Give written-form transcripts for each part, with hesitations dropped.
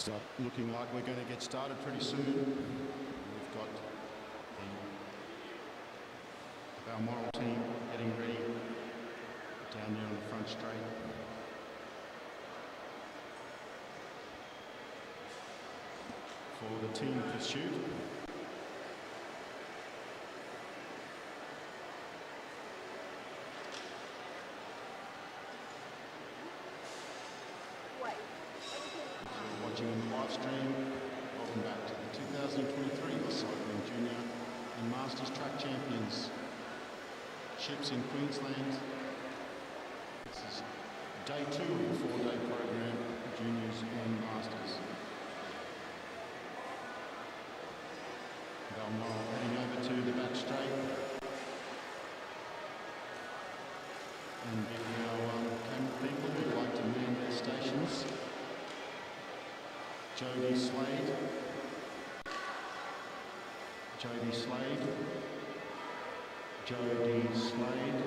Start looking like we're going to get started pretty soon. We've got the Balmoral team getting ready down there on the front straight. For the team pursuit. Watching the live stream, welcome back to the 2023 AusCycling Junior and Masters Track Championships in Queensland. This is day 2 of the 4-day program, Juniors and Masters. Balmoral heading over to the back straight. And if our camera people would like to man their stations, Jodie Slade, Jodie Slade, Jodie Slade.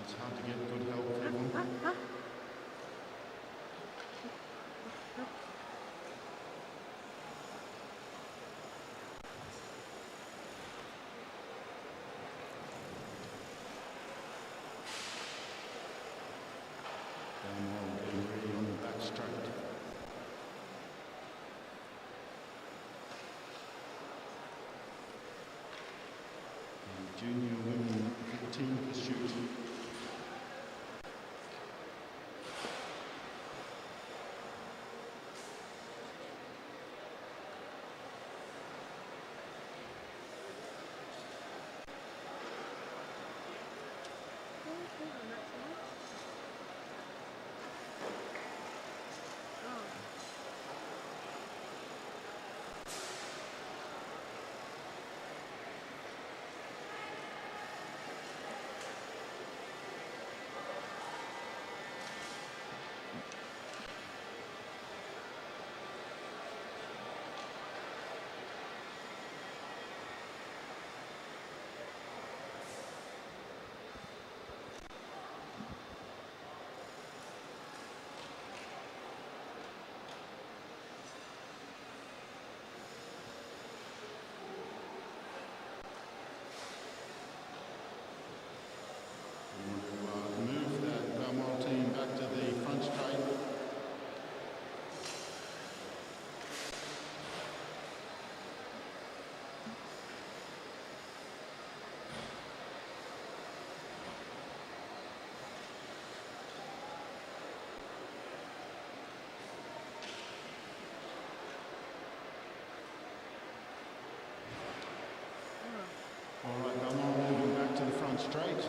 It's hard to get good help for everyone. Balmoral getting ready on the back straight. And junior women for the team pursuit. Move that Balmoral team back to the front straight. All right, Balmoral moving back to the front straight.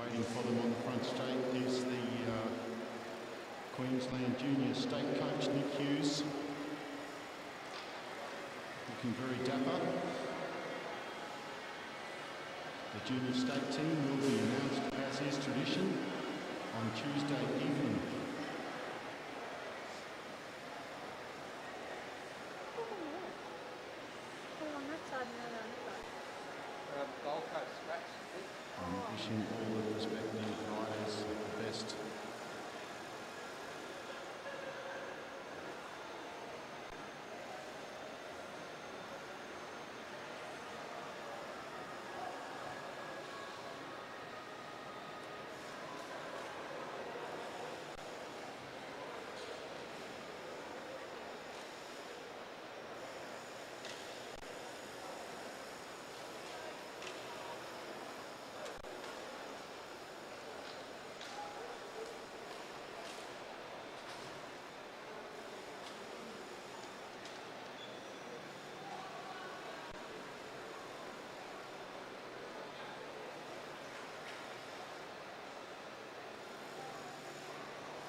Waiting for them on the front straight is the Queensland Junior State Coach, Nick Hughes. Looking very dapper. The Junior State team will be announced, as is tradition, on Tuesday evening. Gold Coast scratch. I'm wishing all the respective riders the best.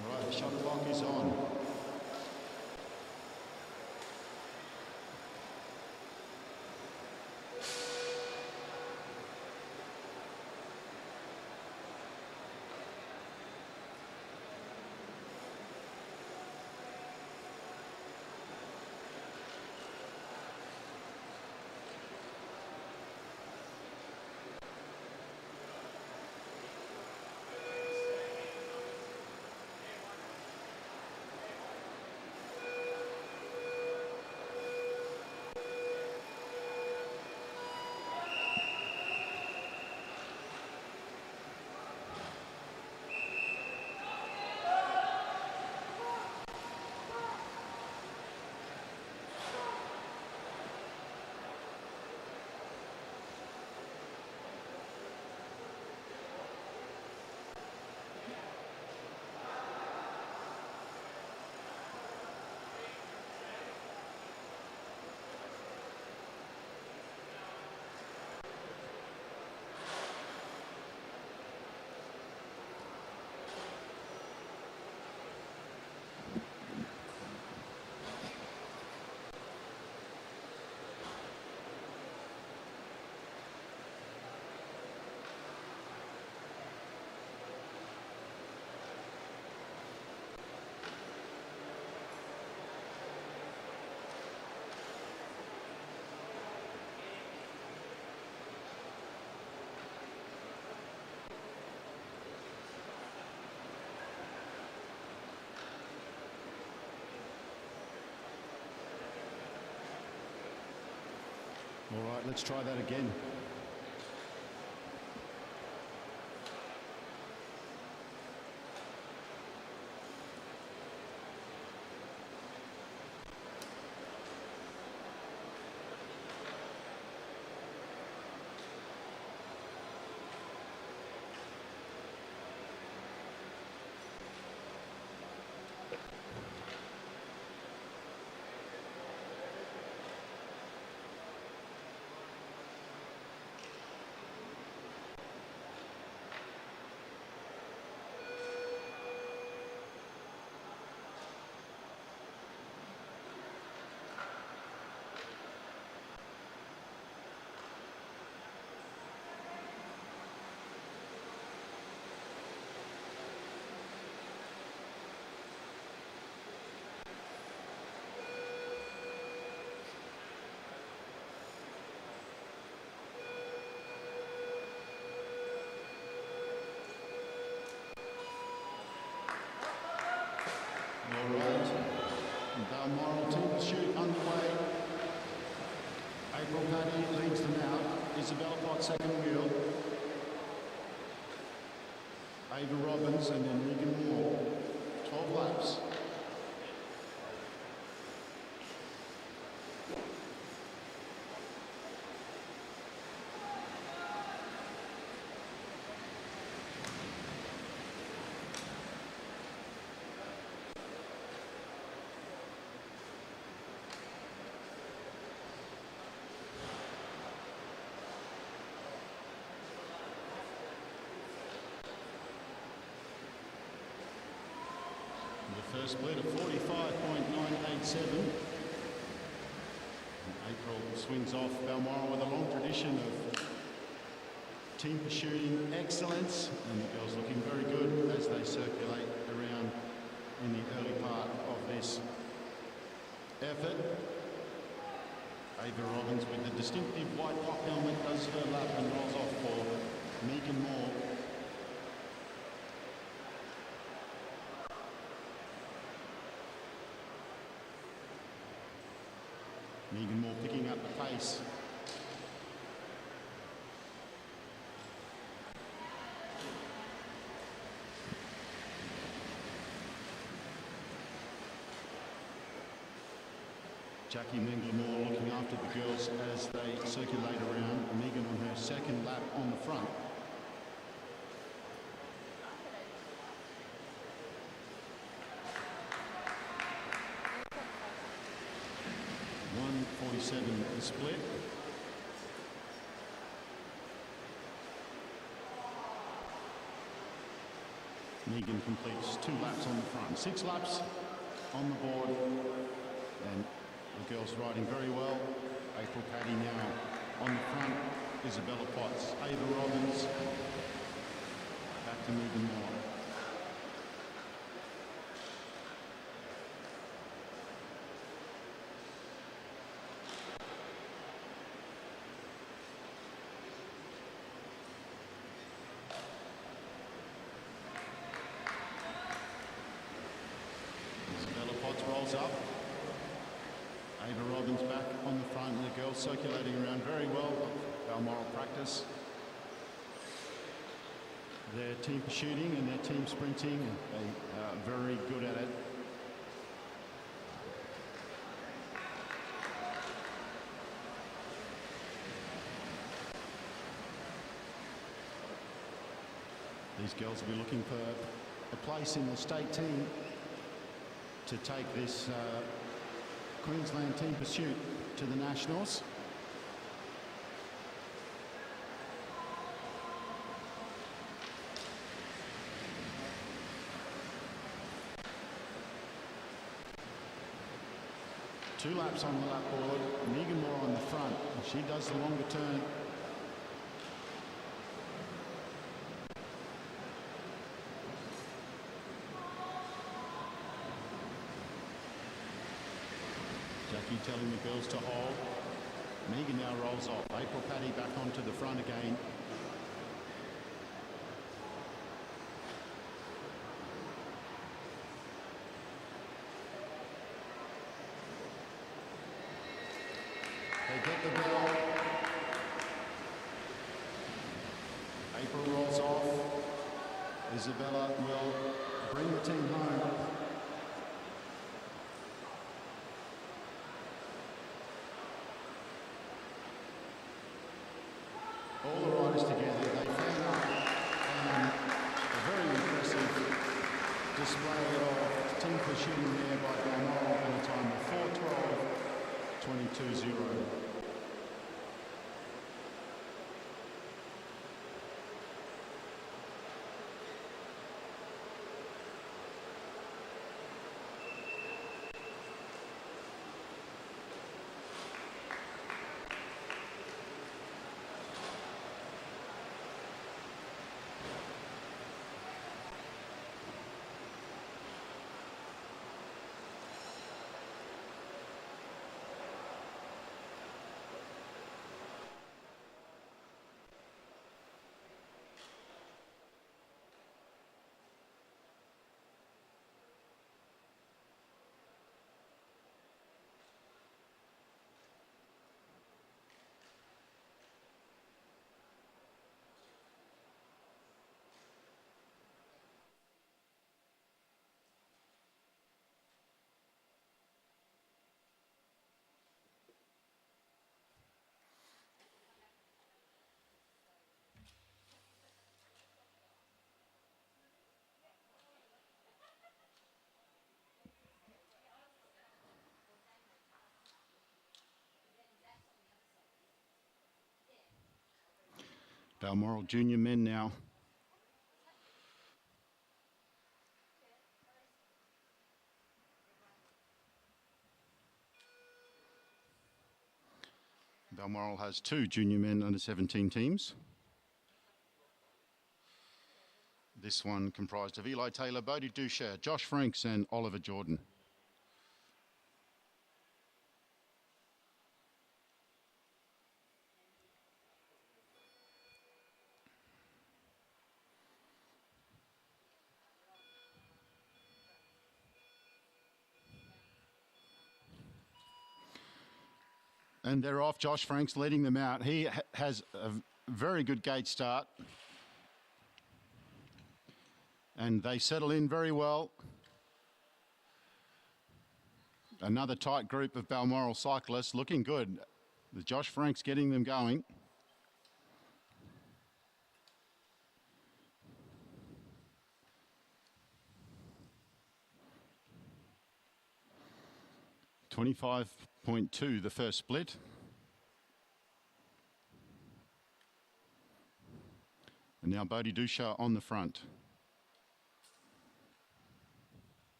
All right, the shot clock is on. All right, let's try that again. All right, Balmoral team pursuit underway. April Paddy leads them out. Isabella Potts second wheel. Ava Robbins and then Megan Moore. 12 laps. The first split of 45.987. April swings off Balmoral with a long tradition of team pursuing excellence, and the girls looking very good as they circulate around in the early part of this effort. Ava Robbins with the distinctive white pop helmet does her lap and rolls off for Megan Moore. Megan Moore picking up the pace. Jackie Mengler-Moore looking after the girls as they circulate around. Megan on her second lap on the front. The split. Megan completes 2 laps on the front, 6 laps on the board, and the girls riding very well. April Paddy now on the front, Isabella Potts, Ava Robbins, back to Megan Moore. Rolls up. Ava Robbins back on the front, and the girls circulating around very well. Balmoral practice their team shooting and their team sprinting. They are very good at it. These girls will be looking for a place in the state team to take this Queensland team pursuit to the Nationals. Two laps on the lap board, Megan Moore on the front. She does the longer turn. Jackie telling the girls to hold. Megan now rolls off. April Paddy back onto the front again. They get the bell. April rolls off. Isabella will bring the team home. All the riders together, they fan up, and a very impressive display of team pursuing there by Balmoral in a time of 4:12.22.0. Balmoral junior men now. Balmoral has 2 junior men under 17 teams. This one comprised of Eli Taylor, Bodie Ducher, Josh Franks and Oliver Jordan. And they're off. Josh Franks leading them out. He has a very good gate start. And they settle in very well. Another tight group of Balmoral cyclists looking good. With Josh Franks getting them going. .2 the first split. And now Bodie Ducher on the front.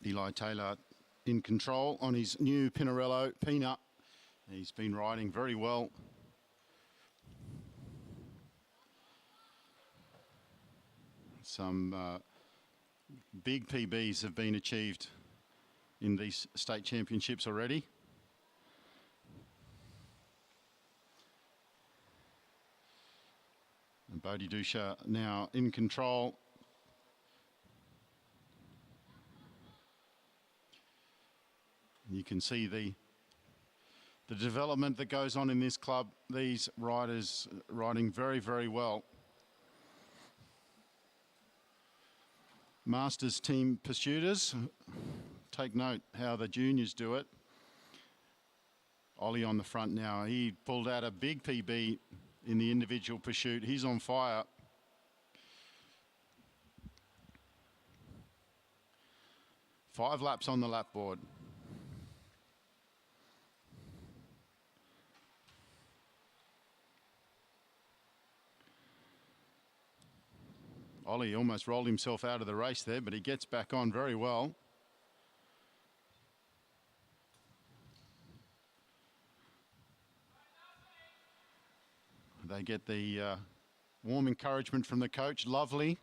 Eli Taylor in control on his new Pinarello Peanut. He's been riding very well. Some big PBs have been achieved in these state championships already. And Bodie Ducher now in control. You can see the development that goes on in this club. These riders riding very, very well. Masters team pursuiters, take note how the juniors do it. Ollie on the front now. He pulled out a big PB in the individual pursuit. He's on fire. Five laps on the lap board. Ollie almost rolled himself out of the race there, but he gets back on very well. They get the warm encouragement from the coach. Lovely.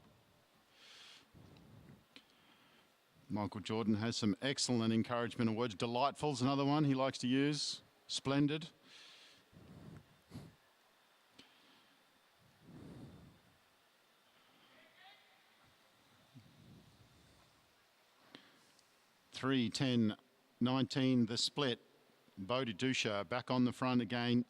Michael Jordan has some excellent encouragement words. Delightful's another one he likes to use. Splendid. Three, 10, 19, the split. Bodhi Dusha back on the front again.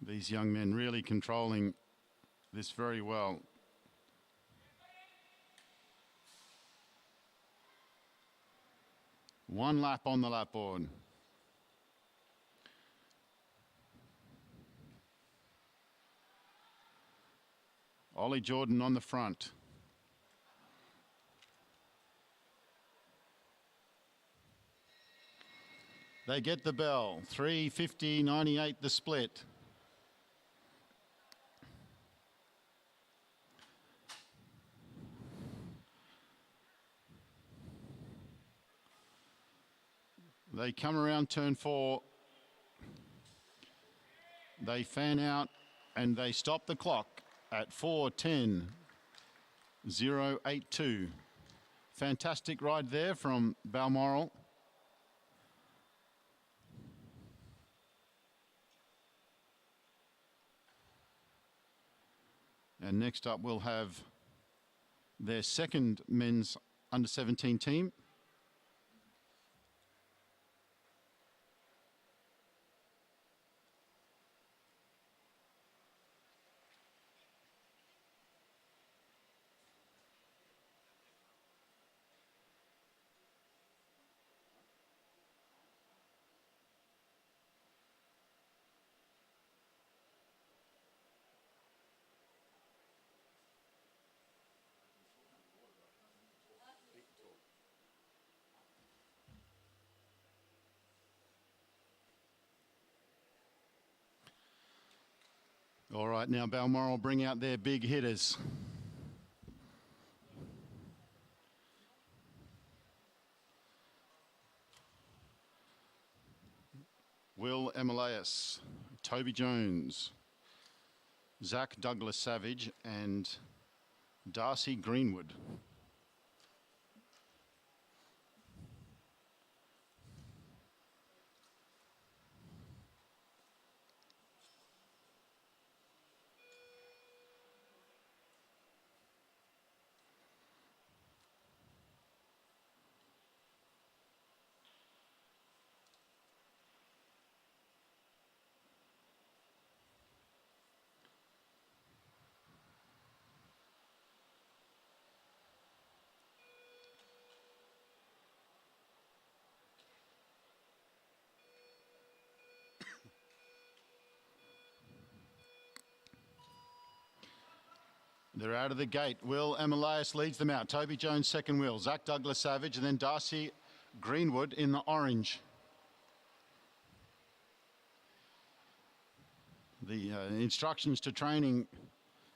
These young men really controlling this very well. One lap on the lap board. Ollie Jordan on the front. They get the bell. 3:50.98 the split. They come around turn 4. They fan out and they stop the clock at 4:10.082. Fantastic ride there from Balmoral. And next up we'll have their second men's under 17 team. All right, now Balmoral bring out their big hitters. Will Emilius, Toby Jones, Zach Douglas Savage and Darcy Greenwood. They're out of the gate. Will Emilius leads them out. Toby Jones second wheel. Zach Douglas Savage and then Darcy Greenwood in the orange. The instructions to training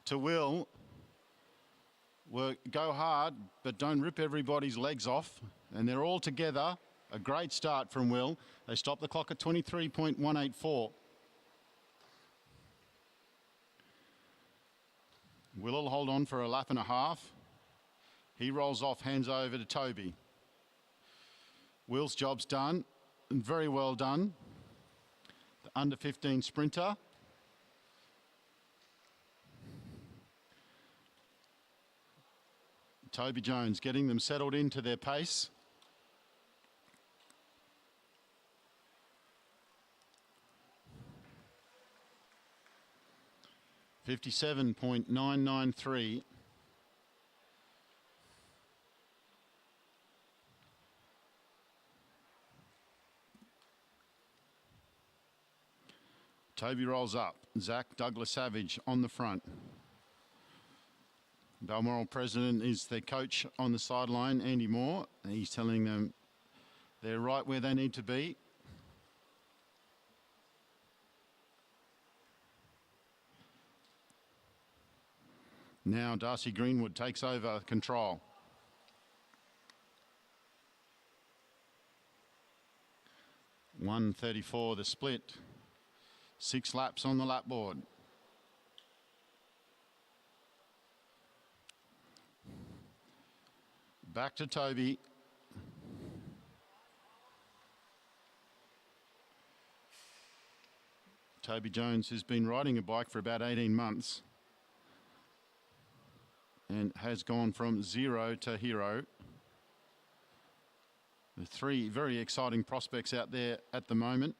to Will were go hard, but don't rip everybody's legs off. And they're all together. A great start from Will. They stop the clock at 23.184. Will will hold on for a lap and a half. He rolls off, hands over to Toby. Will's job's done, and very well done. The under 15 sprinter. Toby Jones getting them settled into their pace. .993. Toby rolls up. Zach Douglas Savage on the front. Balmoral president is their coach on the sideline, Andy Moore. He's telling them they're right where they need to be. Now Darcy Greenwood takes over control. .134 the split. 6 laps on the lap board. Back to Toby. Toby Jones, who's been riding a bike for about 18 months and has gone from zero to hero. The 3 very exciting prospects out there at the moment.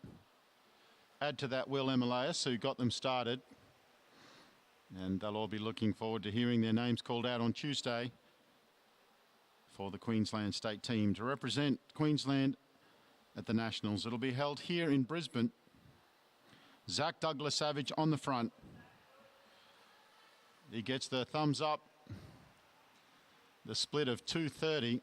Add to that Will Emilius, who got them started. And they'll all be looking forward to hearing their names called out on Tuesday for the Queensland state team to represent Queensland at the Nationals. It'll be held here in Brisbane. Zach Douglas Savage on the front. He gets the thumbs up. The split of 2:30.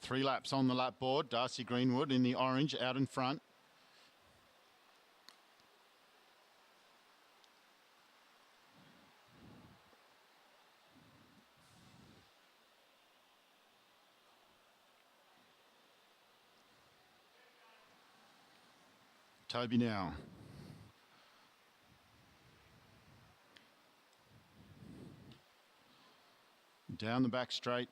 Three laps on the lap board. Darcy Greenwood in the orange out in front. Toby now. Down the back straight.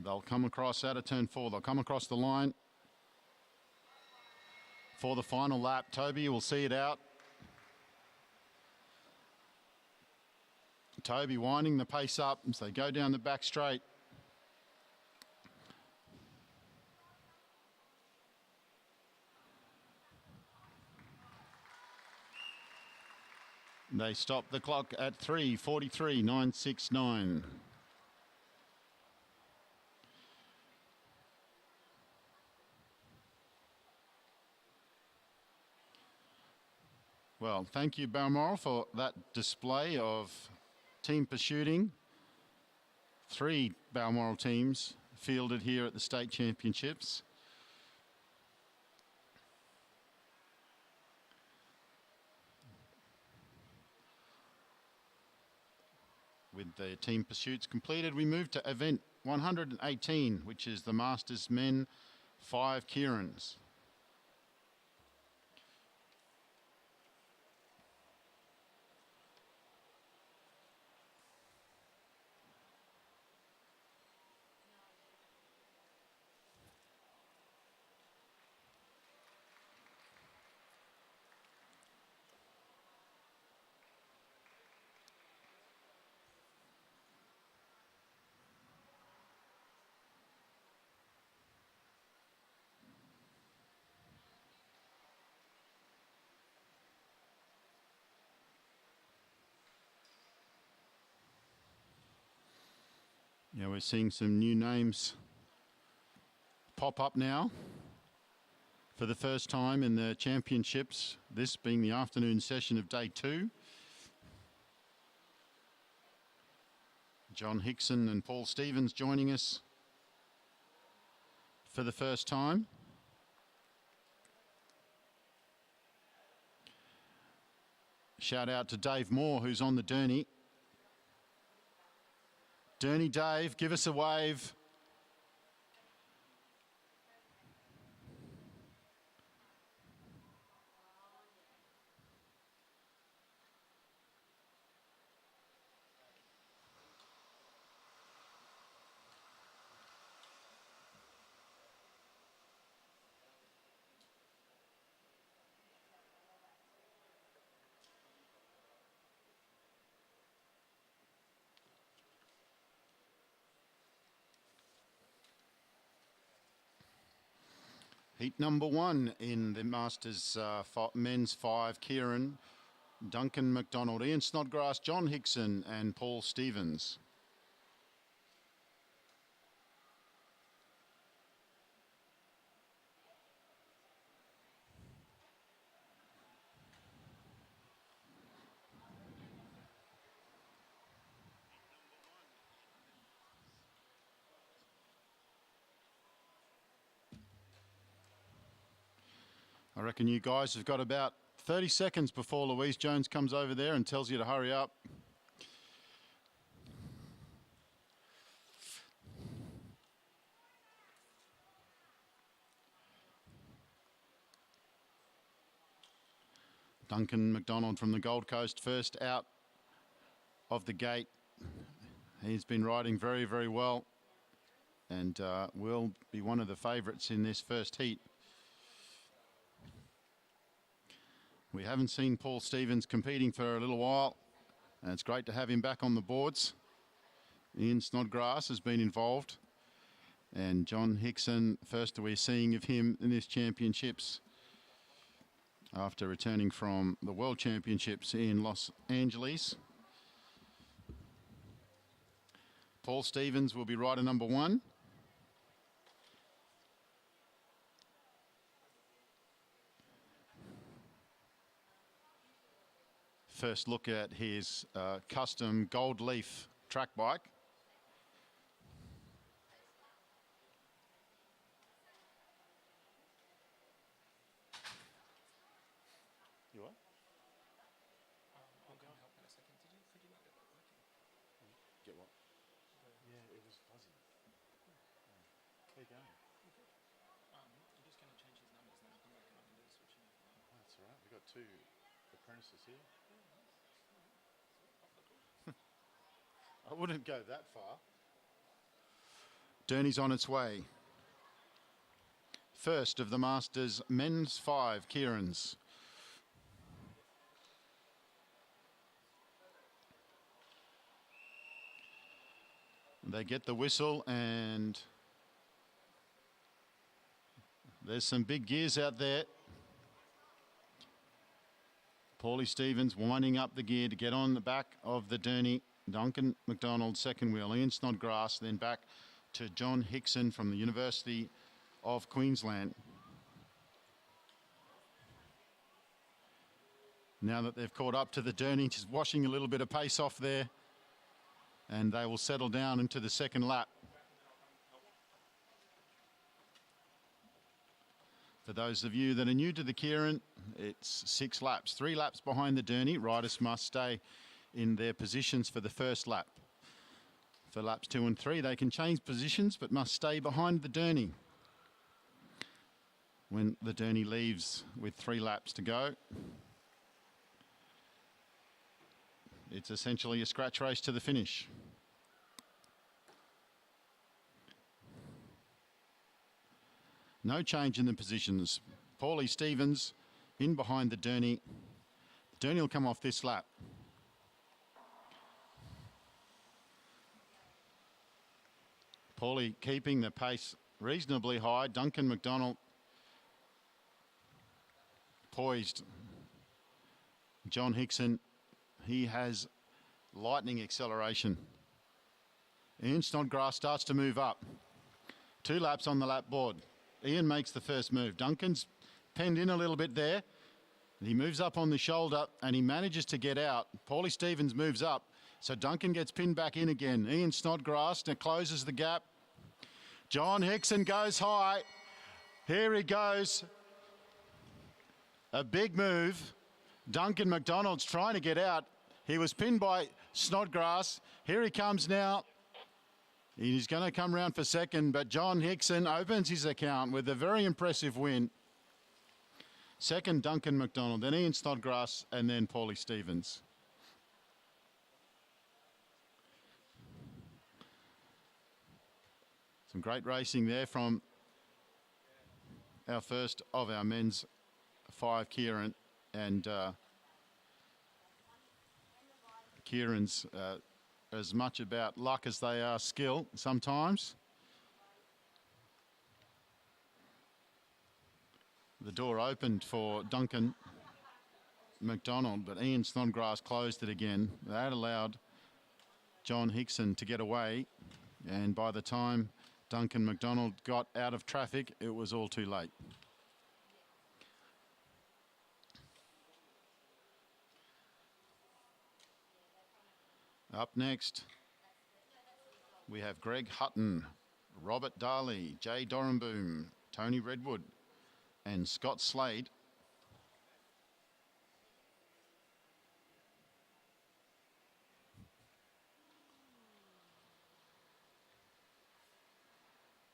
They'll come across out of turn 4. They'll come across the line for the final lap. Toby will see it out. Toby winding the pace up as they go down the back straight. They stop the clock at 3:43.969. Well, thank you, Balmoral, for that display of team pursuing. 3 Balmoral teams fielded here at the state championships. With the team pursuits completed, we move to event 118, which is the Masters Men 5 keirins. Yeah, we're seeing some new names pop up now for the first time in the championships, this being the afternoon session of day 2. John Hickson and Paul Stevens joining us for the first time. Shout out to Dave Moore, who's on the Derny. Derny Dave, give us a wave. Heat number 1 in the Masters men's 5 keirin. Duncan McDonald, Ian Snodgrass, John Hickson and Paul Stevens. I reckon you guys have got about 30 seconds before Louise Jones comes over there and tells you to hurry up. Duncan McDonald from the Gold Coast first out of the gate. He's been riding very, very well and will be one of the favourites in this first heat. We haven't seen Paul Stevens competing for a little while, and it's great to have him back on the boards. Ian Snodgrass has been involved, and John Hickson, first we're seeing of him in this championships after returning from the World Championships in Los Angeles. Paul Stevens will be rider number 1. First look at his custom gold leaf track bike. You are? I'll go and help in a second. Could you not get that working? Get what? Yeah, it was fuzzy. Keep going. I'm just going to change his numbers and then I'll come back and I can do the switching. That's all right. We've got 2 apprentices here. I wouldn't go that far. Derni's on its way. First of the Masters men's 5 keirins. They get the whistle and there's some big gears out there. Paulie Stevens winding up the gear to get on the back of the Derni. Duncan McDonald second wheel. Ian Snodgrass then back to John Hickson from the University of Queensland. Now that they've caught up to the Derni, just washing a little bit of pace off there, and they will settle down into the second lap. For those of you that are new to the keirin, it's 6 laps, 3 laps behind the Derni. Riders must stay in their positions for the first lap. For laps 2 and 3, they can change positions but must stay behind the Derni. When the Derni leaves with 3 laps to go, it's essentially a scratch race to the finish. No change in the positions. Paulie Stevens in behind the Derni. The Derni will come off this lap. Paulie keeping the pace reasonably high. Duncan McDonald poised. John Hickson, he has lightning acceleration. Ian Snodgrass starts to move up. 2 laps on the lap board. Ian makes the first move. Duncan's penned in a little bit there. He moves up on the shoulder and he manages to get out. Paulie Stevens moves up. So Duncan gets pinned back in again. Ian Snodgrass now closes the gap. John Hickson goes high. Here he goes. A big move. Duncan McDonald's trying to get out. He was pinned by Snodgrass. Here he comes now. He's going to come round for second, but John Hickson opens his account with a very impressive win. Second, Duncan McDonald, then Ian Snodgrass, and then Paulie Stevens. Some great racing there from our first of our men's 5 keirin, and keirins as much about luck as they are skill sometimes. The door opened for Duncan McDonald, but Ian Snodgrass closed it again. That allowed John Hickson to get away, and by the time Duncan McDonald got out of traffic, it was all too late. Up next, we have Greg Hutton, Robert Darley, Jay Dorenboom, Tony Redwood, and Scott Slade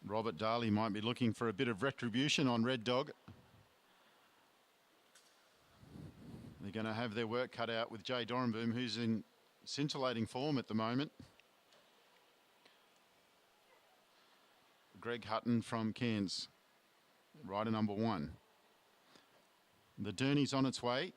Robert Daly might be looking for a bit of retribution on Red Dog. They're going to have their work cut out with Jay Dorenboom, who's in scintillating form at the moment. Greg Hutton from Cairns, rider number 1. The Derny's on its way.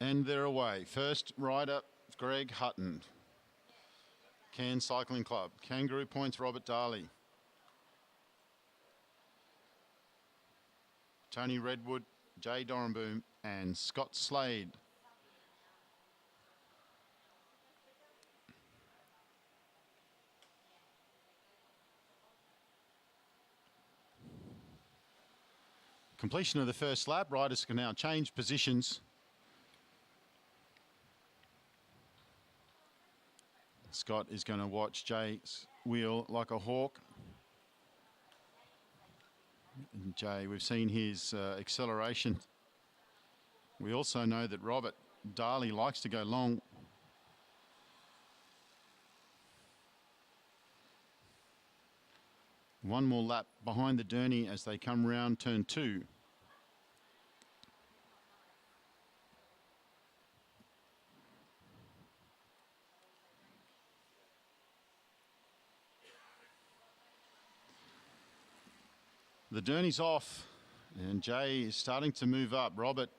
And they're away. First rider, Greg Hutton. Cairns Cycling Club. Kangaroo Points, Robert Daly. Tony Redwood, Jay Dorenboom, and Scott Slade. Completion of the first lap. Riders can now change positions. Scott is going to watch Jay's wheel like a hawk. And Jay, we've seen his acceleration. We also know that Robert Daly likes to go long. One more lap behind the Derny as they come round turn 2. The Derny's off, and Jay is starting to move up. Robert,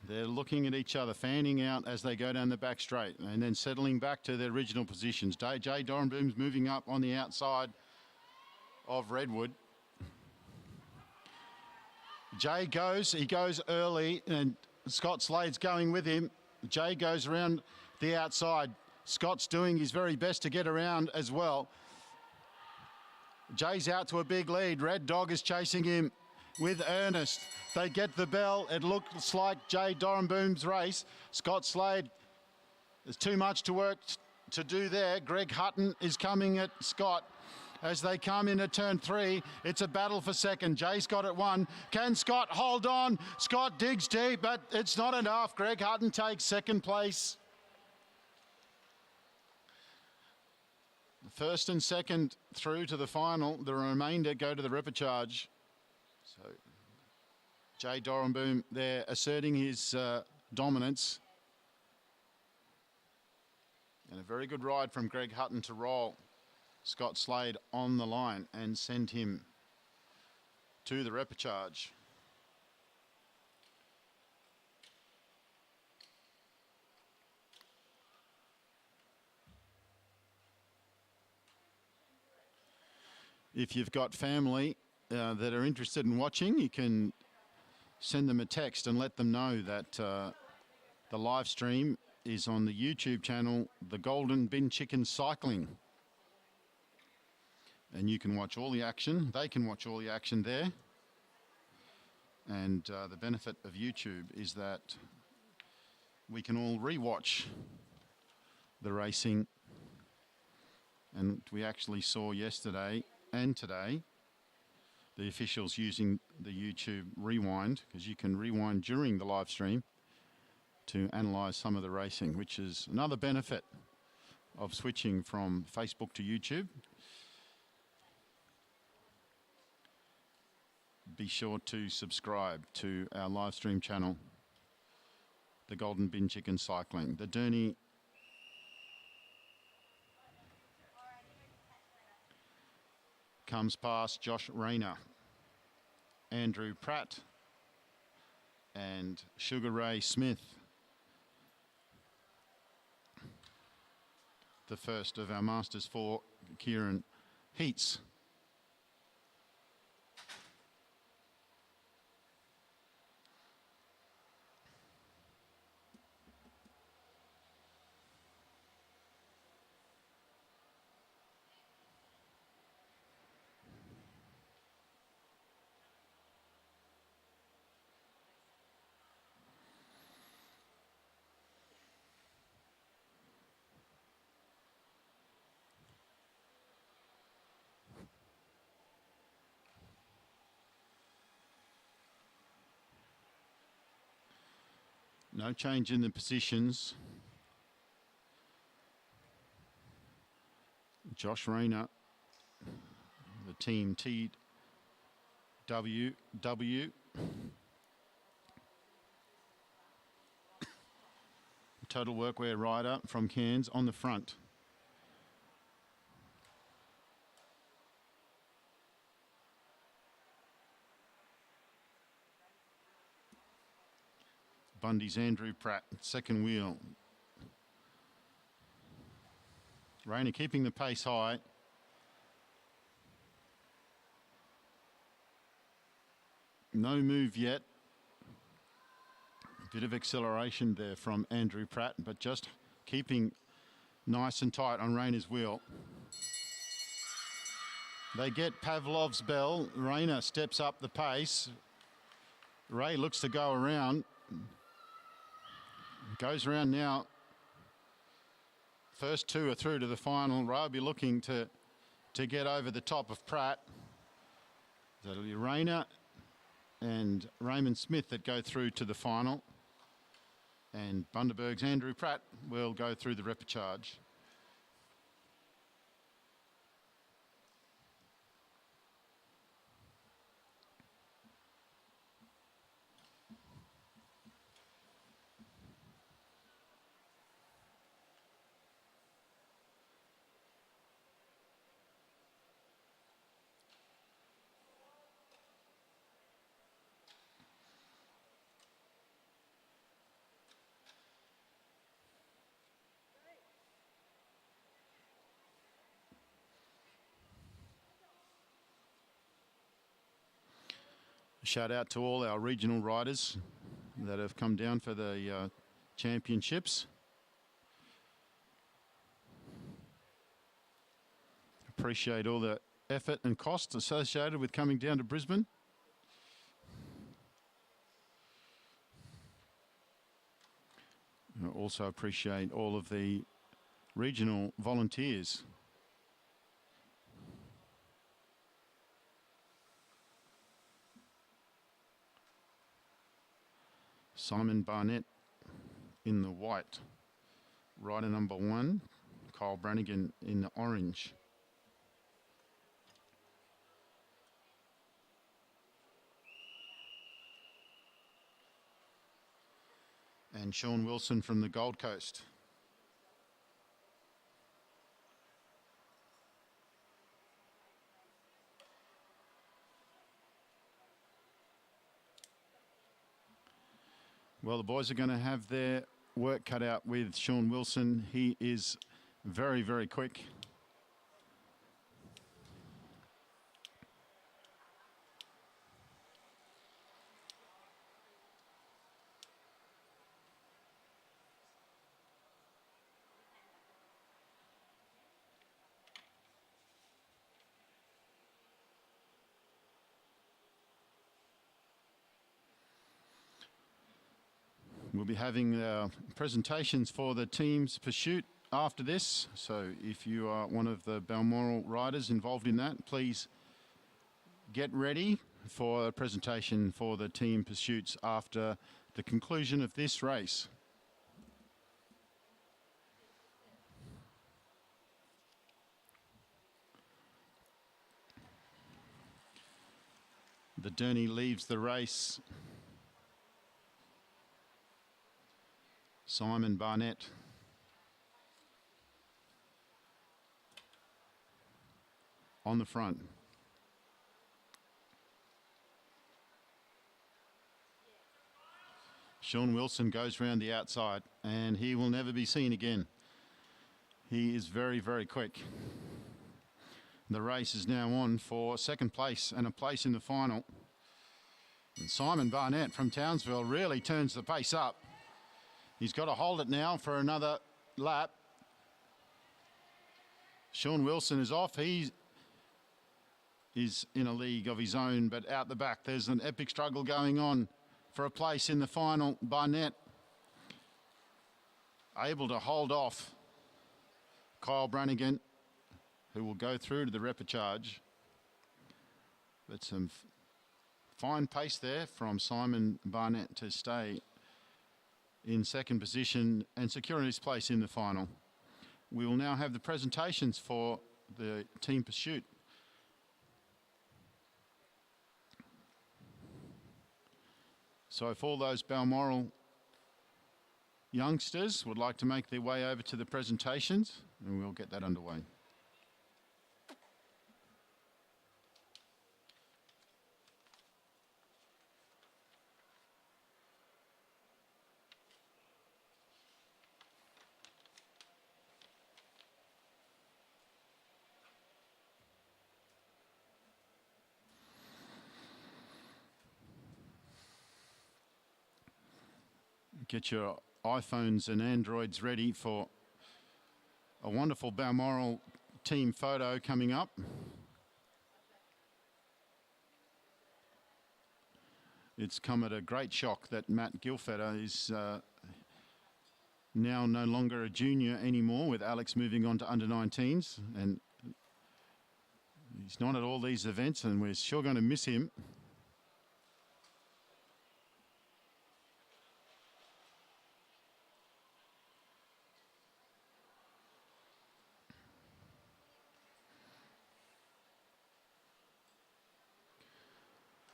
they're looking at each other, fanning out as they go down the back straight, and then settling back to their original positions. Jay Dorenboom's moving up on the outside of Redwood. Jay goes early, and Scott Slade's going with him. Jay goes around the outside. Scott's doing his very best to get around as well. Jay's out to a big lead. Red Dog is chasing him with earnest. They get the bell. It looks like Jay Dorenboom's race. Scott Slade, there's too much to work to do there. Greg Hutton is coming at Scott. As they come into turn 3, it's a battle for second. Jay's got it 1. Can Scott hold on? Scott digs deep, but it's not enough. Greg Hutton takes second place. First and second through to the final. The remainder go to the repechage. So Jay Dorenboom there asserting his dominance. And a very good ride from Greg Hutton to roll Scott Slade on the line and send him to the repechage. If you've got family that are interested in watching, you can send them a text and let them know that the live stream is on the YouTube channel, The Golden Bin Chicken Cycling. And you can watch all the action. They can watch all the action there. And the benefit of YouTube is that we can all re-watch the racing. And we actually saw yesterday and today the officials using the YouTube rewind, because you can rewind during the live stream to analyse some of the racing, which is another benefit of switching from Facebook to YouTube. Be sure to subscribe to our live stream channel, The Golden Bin Chicken Cycling. The Derny comes past Josh Rayner, Andrew Pratt, and Sugar Ray Smith. The first of our Masters 4 keirin heats. No change in the positions. Josh Rayner, the team TWW. Total Workwear rider from Cairns on the front. Bundy's Andrew Pratt, second wheel. Rayner keeping the pace high. No move yet. A bit of acceleration there from Andrew Pratt, but just keeping nice and tight on Rayner's wheel. They get Pavlov's bell. Rayner steps up the pace. Ray looks to go around. Goes around now. First two are through to the final. Ray will be looking to get over the top of Pratt. That'll be Rayner and Raymond Smith that go through to the final. And Bundaberg's Andrew Pratt will go through the repechage. Shout out to all our regional riders that have come down for the championships. Appreciate all the effort and cost associated with coming down to Brisbane. I also appreciate all of the regional volunteers. Simon Barnett in the white. Rider number 1, Kyle Brannigan in the orange. And Sean Wilson from the Gold Coast. Well, the boys are going to have their work cut out with Sean Wilson. He is very, very quick. We'll be having presentations for the team's pursuit after this. So if you are one of the Balmoral riders involved in that, please get ready for a presentation for the team pursuits after the conclusion of this race. The Derny leaves the race. Simon Barnett. On the front. Sean Wilson goes round the outside and he will never be seen again. He is very, very quick. The race is now on for second place and a place in the final. And Simon Barnett from Townsville really turns the pace up. He's got to hold it now for another lap. Sean Wilson is off. He is in a league of his own, but out the back there's an epic struggle going on for a place in the final. Barnett able to hold off Kyle Brannigan, who will go through to the repechage. But some fine pace there from Simon Barnett to stay in second position and securing his place in the final. We will now have the presentations for the team pursuit. So if all those Balmoral youngsters would like to make their way over to the presentations, and we'll get that underway. Get your iPhones and Androids ready for a wonderful Balmoral team photo coming up. It's come at a great shock that Matt Gilfetter is now no longer a junior anymore, with Alex moving on to under-19s, and he's not at all these events, and we're sure going to miss him.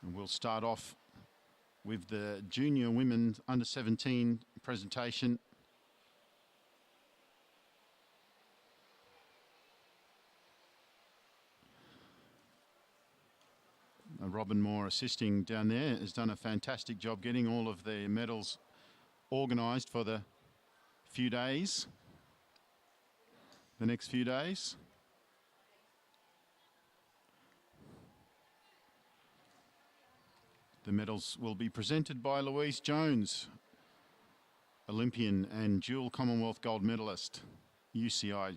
And we'll start off with the junior women under-17 presentation. Robin Moore assisting down there has done a fantastic job getting all of the medals organised for the next few days. The medals will be presented by Louise Jones, Olympian and dual Commonwealth gold medalist, UCI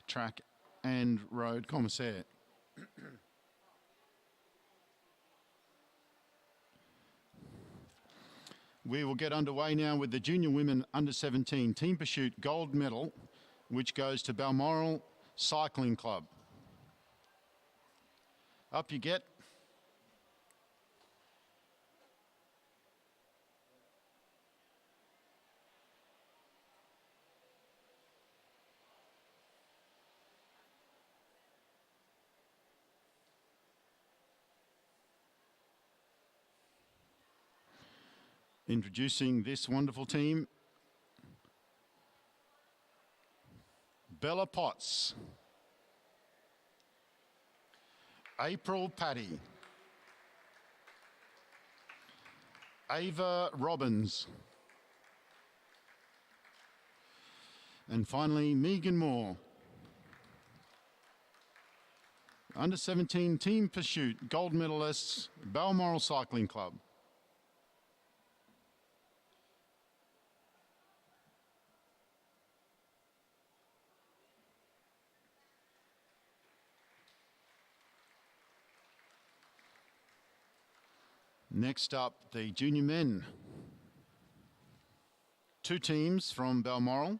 track and road commissaire. We will get underway now with the junior women under-17 team pursuit gold medal, which goes to Balmoral Cycling Club. Up you get. Introducing this wonderful team, Bella Potts, April Paddy, Ava Robbins, and finally Megan Moore. Under-17 team pursuit gold medalists, Balmoral Cycling Club. Next up, the junior men. 2 teams from Balmoral.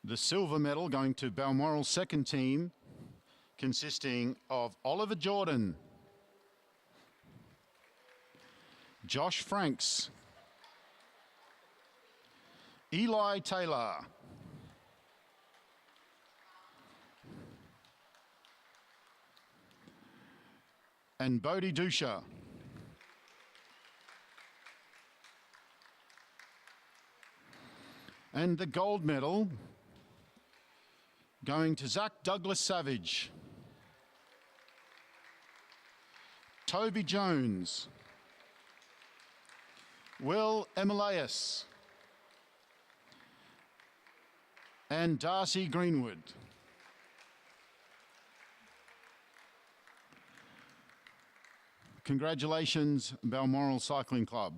The silver medal going to Balmoral's second team, consisting of Oliver Jordan, Josh Franks, Eli Taylor, and Bodie Dusha. And the gold medal going to Zach Douglas Savage, Toby Jones, Will Emilius, and Darcy Greenwood. Congratulations, Balmoral Cycling Club.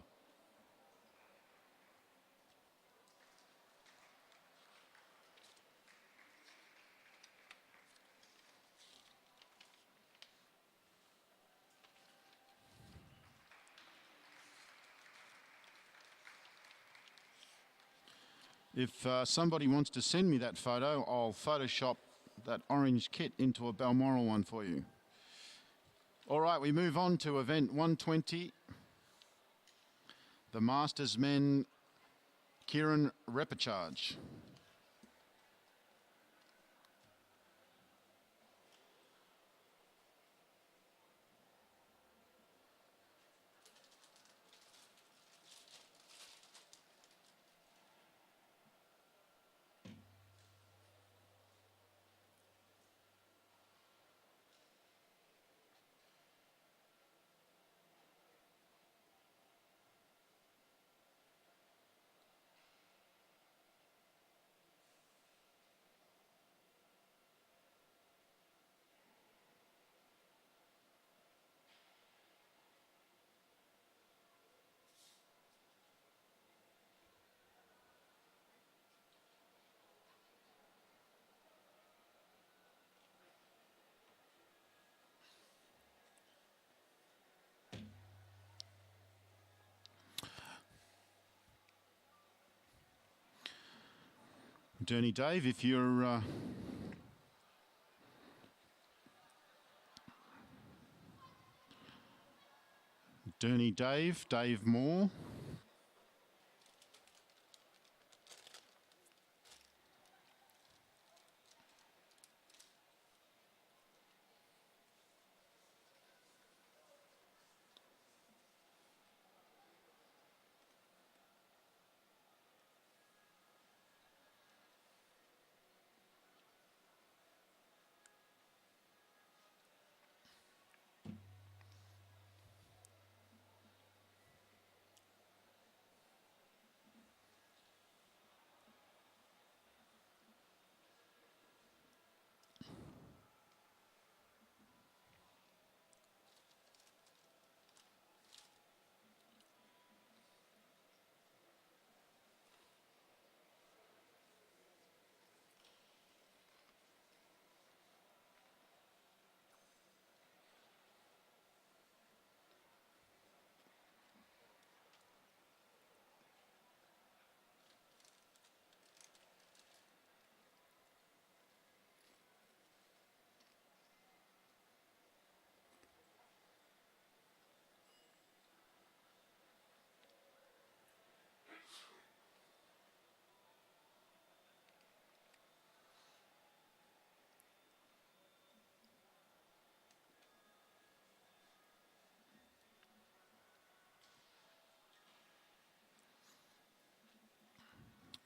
If somebody wants to send me that photo, I'll Photoshop that orange kit into a Balmoral one for you. All right, we move on to event 120. The Masters Men keirin repechage. Derny Dave, if you're Derny Dave, Dave Moore.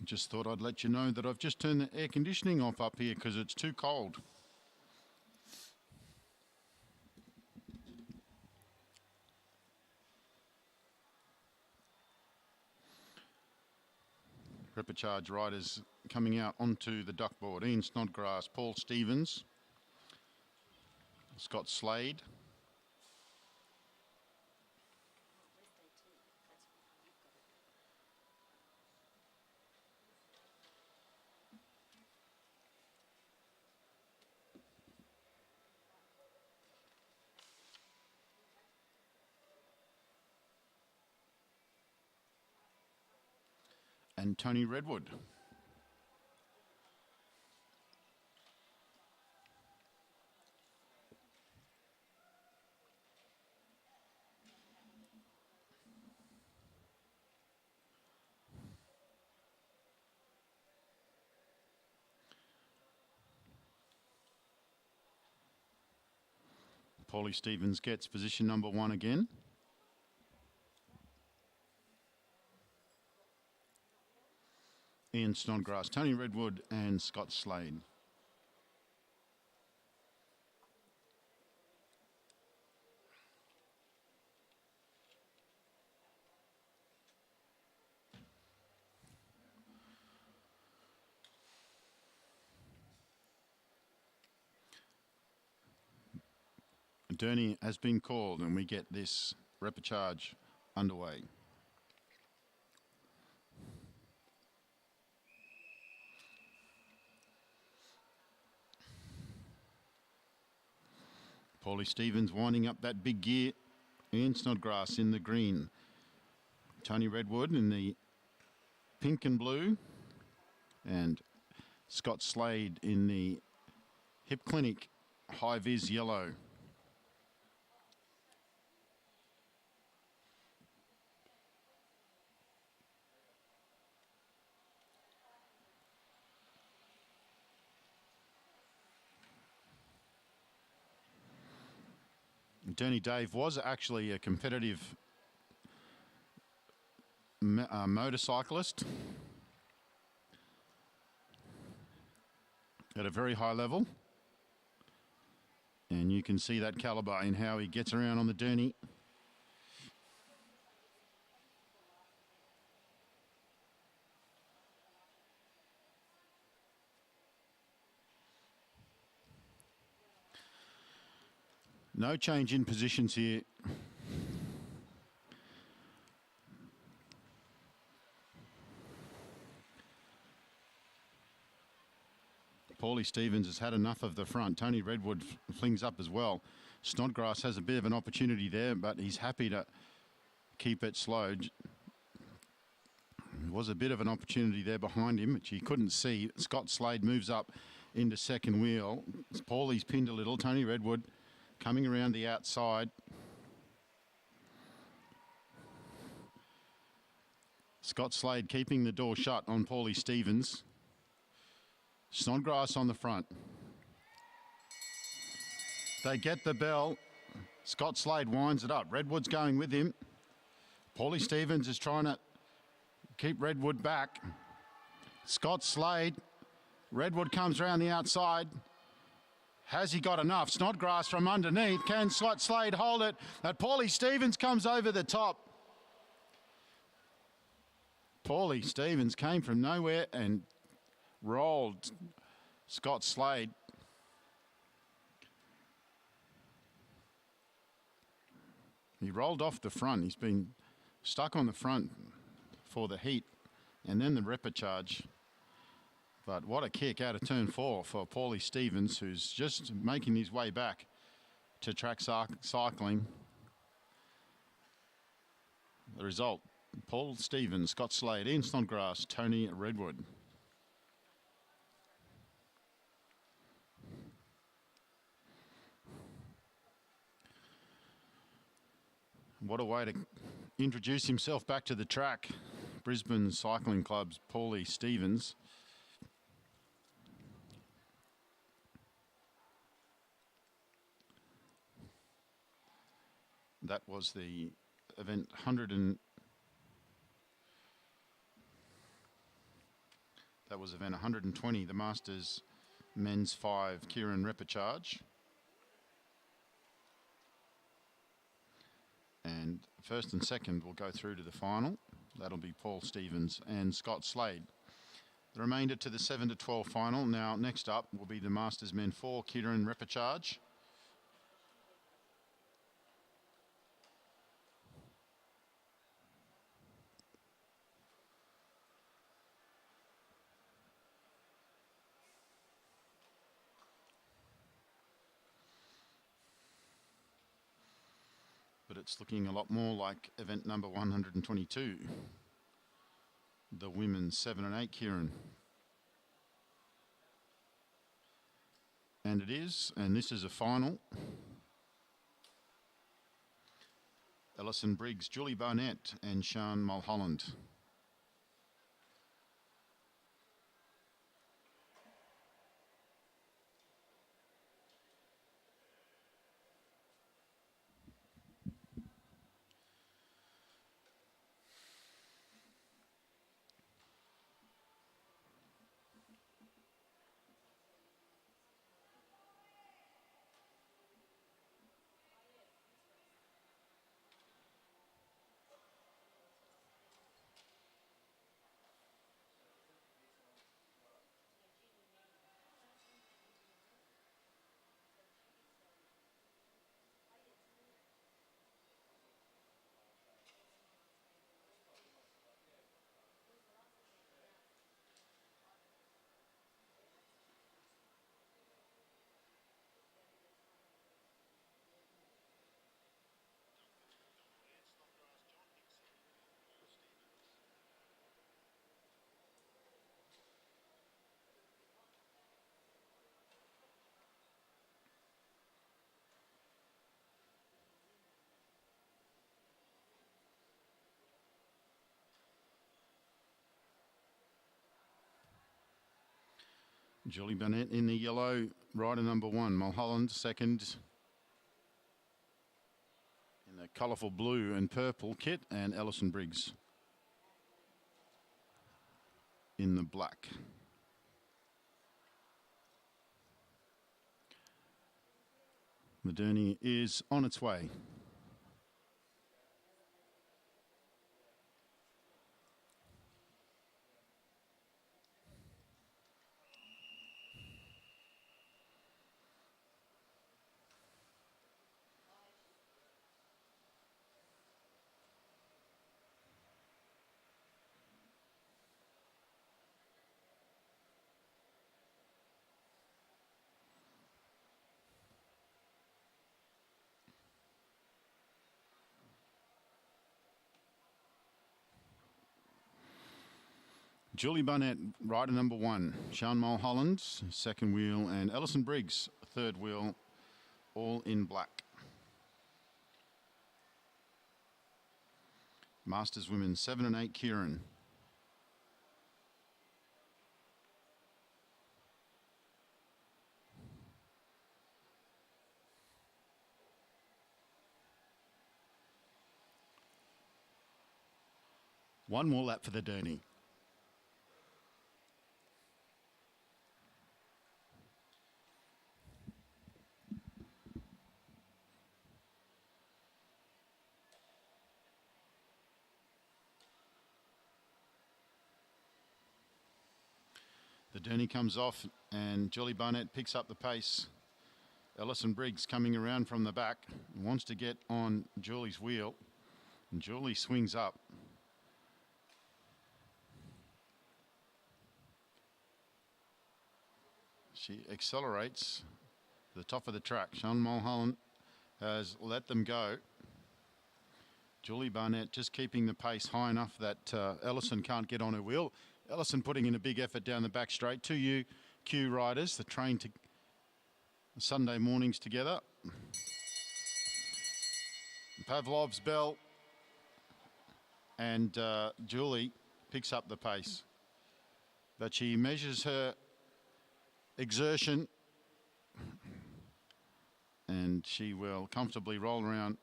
Just thought I'd let you know that I've just turned the air conditioning off up here because it's too cold. Repechage riders coming out onto the duckboard. Ian Snodgrass, Paul Stevens, Scott Slade. And Tony Redwood. Paulie Stevens gets position number 1 again. Ian Snodgrass, Tony Redwood and Scott Slade. Derny has been called and we get this repechage underway. Paulie Stevens winding up that big gear. Ian Snodgrass in the green. Tony Redwood in the pink and blue. And Scott Slade in the Hip Clinic high vis yellow. Derny Dave was actually a competitive motorcyclist at a very high level. And you can see that calibre in how he gets around on the Derny. No change in positions here. Paulie Stevens has had enough of the front. Tony Redwood flings up as well. Snodgrass has a bit of an opportunity there, but he's happy to keep it slow. There was a bit of an opportunity there behind him, which he couldn't see. Scott Slade moves up into second wheel. Paulie's pinned a little. Tony Redwood coming around the outside. Scott Slade keeping the door shut on Paulie Stevens. Snodgrass on the front. They get the bell. Scott Slade winds it up. Redwood's going with him. Paulie Stevens is trying to keep Redwood back. Scott Slade. Redwood comes around the outside. Has he got enough? Snodgrass from underneath. Can Scott Slade hold it? But Paulie Stevens comes over the top. Paulie Stevens came from nowhere and rolled Scott Slade. He rolled off the front. He's been stuck on the front for the heat and then the repechage. But what a kick out of turn 4 for Paulie Stevens, who's just making his way back to track cycling. The result, Paul Stevens, Scott Slade, Ian Snodgrass, Tony Redwood. What a way to introduce himself back to the track. Brisbane Cycling Club's Paulie Stevens. That was the event 120, the Masters Men's 5 keirin repechage. And first and second will go through to the final. That'll be Paul Stevens and Scott Slade. The remainder to the 7 to 12 final. Now next up will be the Masters Men 4 keirin repechage. But it's looking a lot more like event number 122, the women's 7 and 8 keirin. And it is, and this is a final. Ellison Briggs, Julie Barnett and Sian Mulholland. Julie Burnett in the yellow, rider number 1. Mulholland second in the colourful blue and purple kit, and Alison Briggs in the black. The Derny is on its way. Julie Barnett, rider number 1. Sean Mulholland, second wheel, and Alison Briggs, third wheel, all in black. Masters Women 7 and 8, keirin. One more lap for the Derny. The Derny comes off and Julie Barnett picks up the pace. Alison Briggs coming around from the back, wants to get on Julie's wheel, and Julie swings up. She accelerates to the top of the track. Sean Mulholland has let them go. Julie Barnett just keeping the pace high enough that Alison can't get on her wheel. Alison putting in a big effort down the back straight. 2 UQ riders that train to Sunday mornings together. Pavlov's bell, and Julie picks up the pace. But she measures her exertion and she will comfortably roll around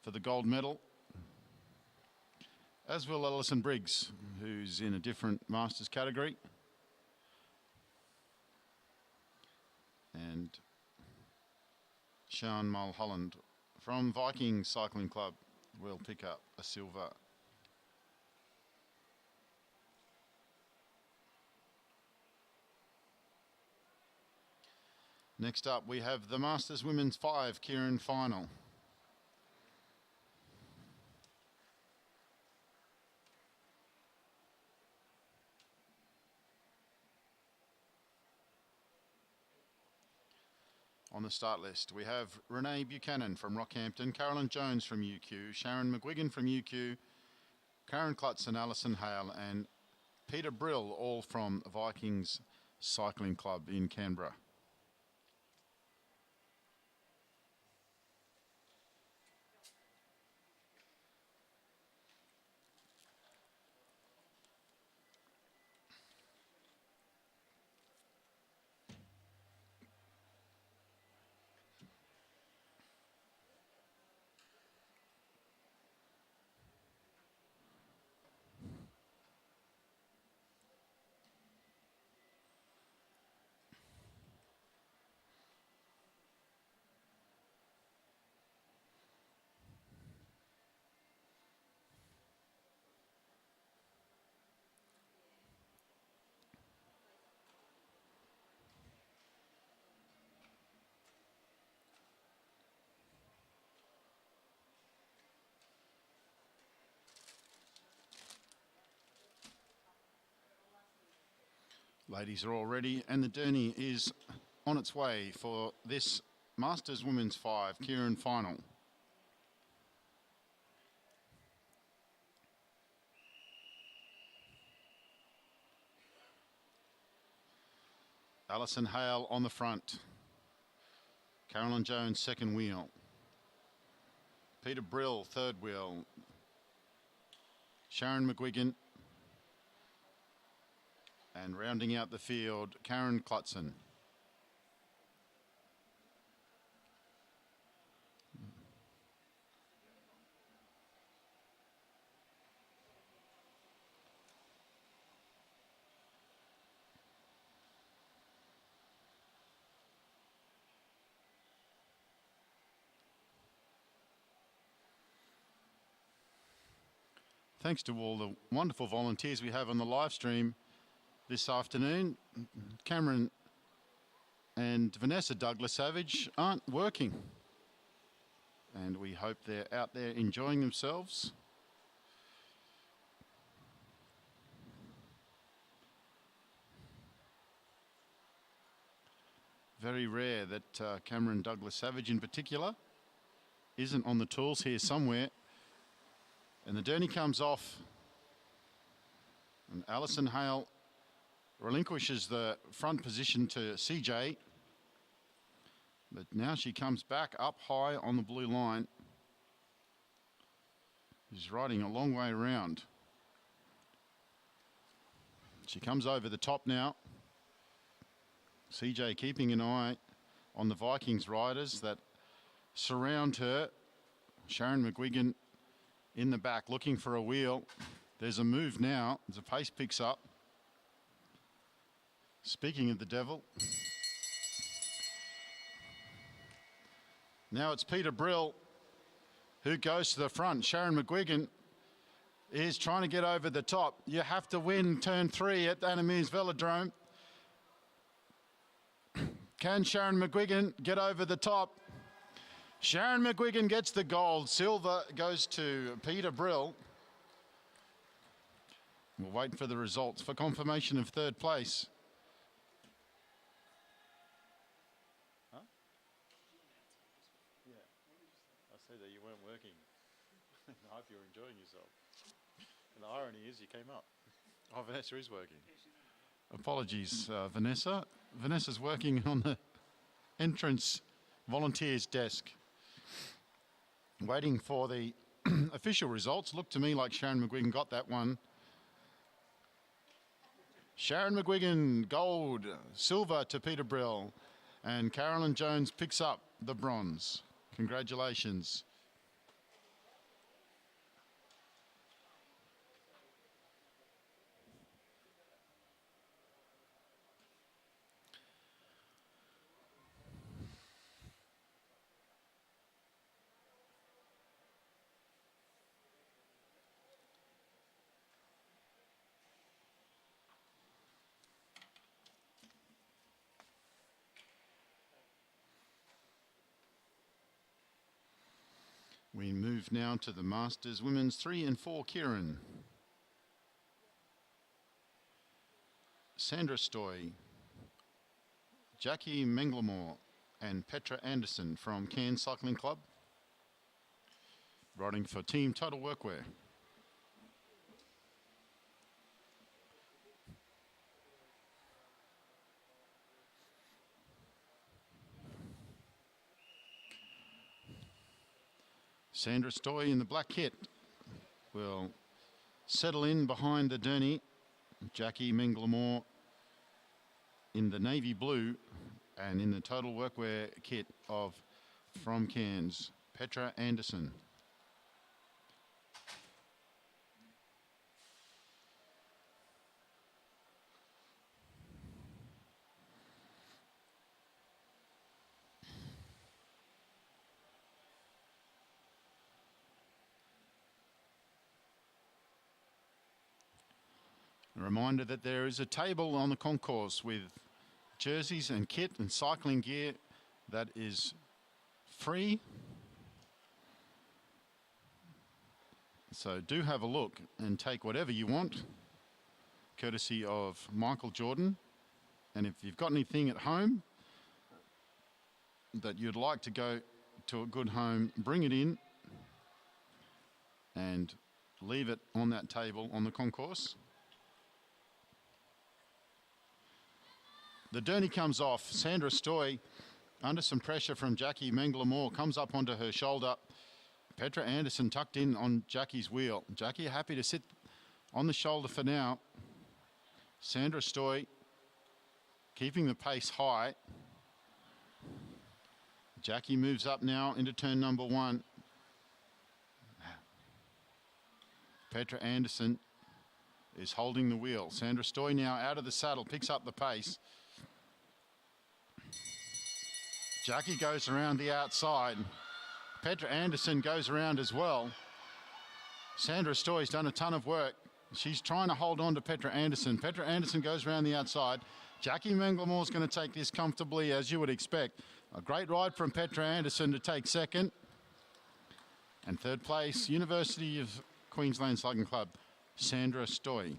for the gold medal, as will Alison Briggs, who's in a different Masters category. And Sean Mulholland from Viking Cycling Club will pick up a silver. Next up, we have the Masters Women's 5 keirin final. On the start list, we have Renee Buchanan from Rockhampton, Carolyn Jones from UQ, Sharon McGuigan from UQ, Karen Klutz and Alison Hale, and Peter Brill, all from Vikings Cycling Club in Canberra. Ladies are all ready, and the Derny is on its way for this Masters Women's 5 keirin final. Alison Hale on the front. Carolyn Jones second wheel. Peter Brill third wheel. Sharon McGuigan. And rounding out the field, Keirin Clutson. Thanks to all the wonderful volunteers we have on the live stream this afternoon. Cameron and Vanessa Douglas-Savage aren't working. And we hope they're out there enjoying themselves. Very rare that Cameron Douglas-Savage in particular isn't on the tools here somewhere. And the Derny comes off. And Alison Hale relinquishes the front position to CJ. But now she comes back up high on the blue line. She's riding a long way around. She comes over the top now. CJ keeping an eye on the Vikings riders that surround her. Sharon McGuigan in the back looking for a wheel. There's a move now as the pace picks up. Speaking of the devil, now it's Peter Brill who goes to the front. Sharon McGuigan is trying to get over the top. You have to win turn 3 at Anna Meares Velodrome. Can Sharon McGuigan get over the top? Sharon McGuigan gets the gold. Silver goes to Peter Brill. We'll wait for the results for confirmation of third place. Huh? Yeah. I said that you weren't working. I hope you're enjoying yourself. And the irony is you came up. Oh, Vanessa is working. Apologies, Vanessa. Vanessa's working on the entrance volunteers desk. Waiting for the official results. Looked to me like Sharon McGuigan got that one. Sharon McGuigan, gold. Silver to Peter Brill. And Carolyn Jones picks up the bronze. Congratulations. We move now to the Masters Women's 3 and 4 keirin. Sandra Stoy, Jackie Menglemore and Petra Anderson from Cairns Cycling Club, riding for Team Total Workwear. Sandra Stoy in the black kit will settle in behind the Derny. Jackie Menglemore in the navy blue and in the Total Workwear kit of from Cairns, Petra Anderson. A reminder that there is a table on the concourse with jerseys and kit and cycling gear that is free. So do have a look and take whatever you want, courtesy of Michael Jordan. And if you've got anything at home that you'd like to go to a good home, bring it in and leave it on that table on the concourse. The Derny comes off. Sandra Stoy, under some pressure from Jackie Menglemore, comes up onto her shoulder. Petra Anderson tucked in on Jackie's wheel. Jackie happy to sit on the shoulder for now. Sandra Stoy keeping the pace high. Jackie moves up now into turn number 1. Petra Anderson is holding the wheel. Sandra Stoy now out of the saddle, picks up the pace. Jackie goes around the outside. Petra Anderson goes around as well. Sandra Stoy's done a ton of work. She's trying to hold on to Petra Anderson. Petra Anderson goes around the outside. Jackie Manglemore's going to take this comfortably, as you would expect. A great ride from Petra Anderson to take second. And third place, University of Queensland Cycling Club, Sandra Stoy.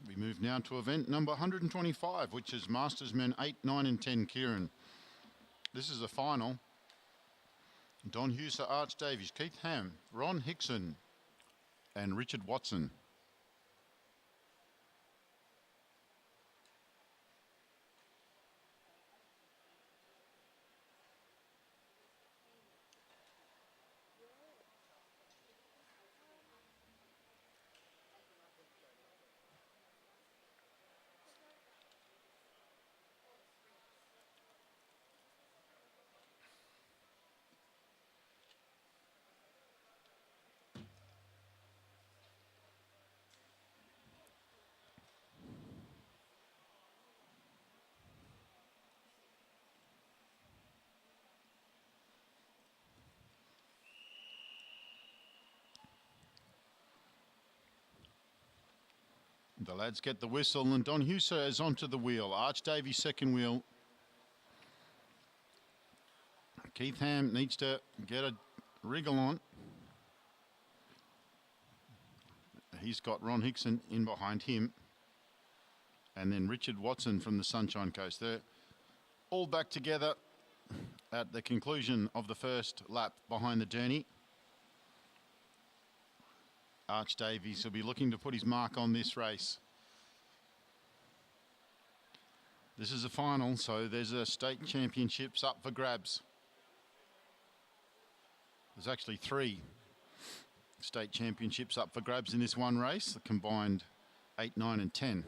We move now to event number 125, which is Masters Men 8, 9 and 10 keirin. This is the final. Don Huser, Arch Davies, Keith Ham, Ron Hickson and Richard Watson. The lads get the whistle and Don Huser is onto the wheel. Arch Davies second wheel. Keith Ham needs to get a wriggle on. He's got Ron Hickson in behind him. And then Richard Watson from the Sunshine Coast. They're all back together at the conclusion of the first lap behind the journey. Arch Davies will be looking to put his mark on this race. This is a final, so there's a state championships up for grabs. There's actually 3 state championships up for grabs in this one race, the combined 8, 9 and 10.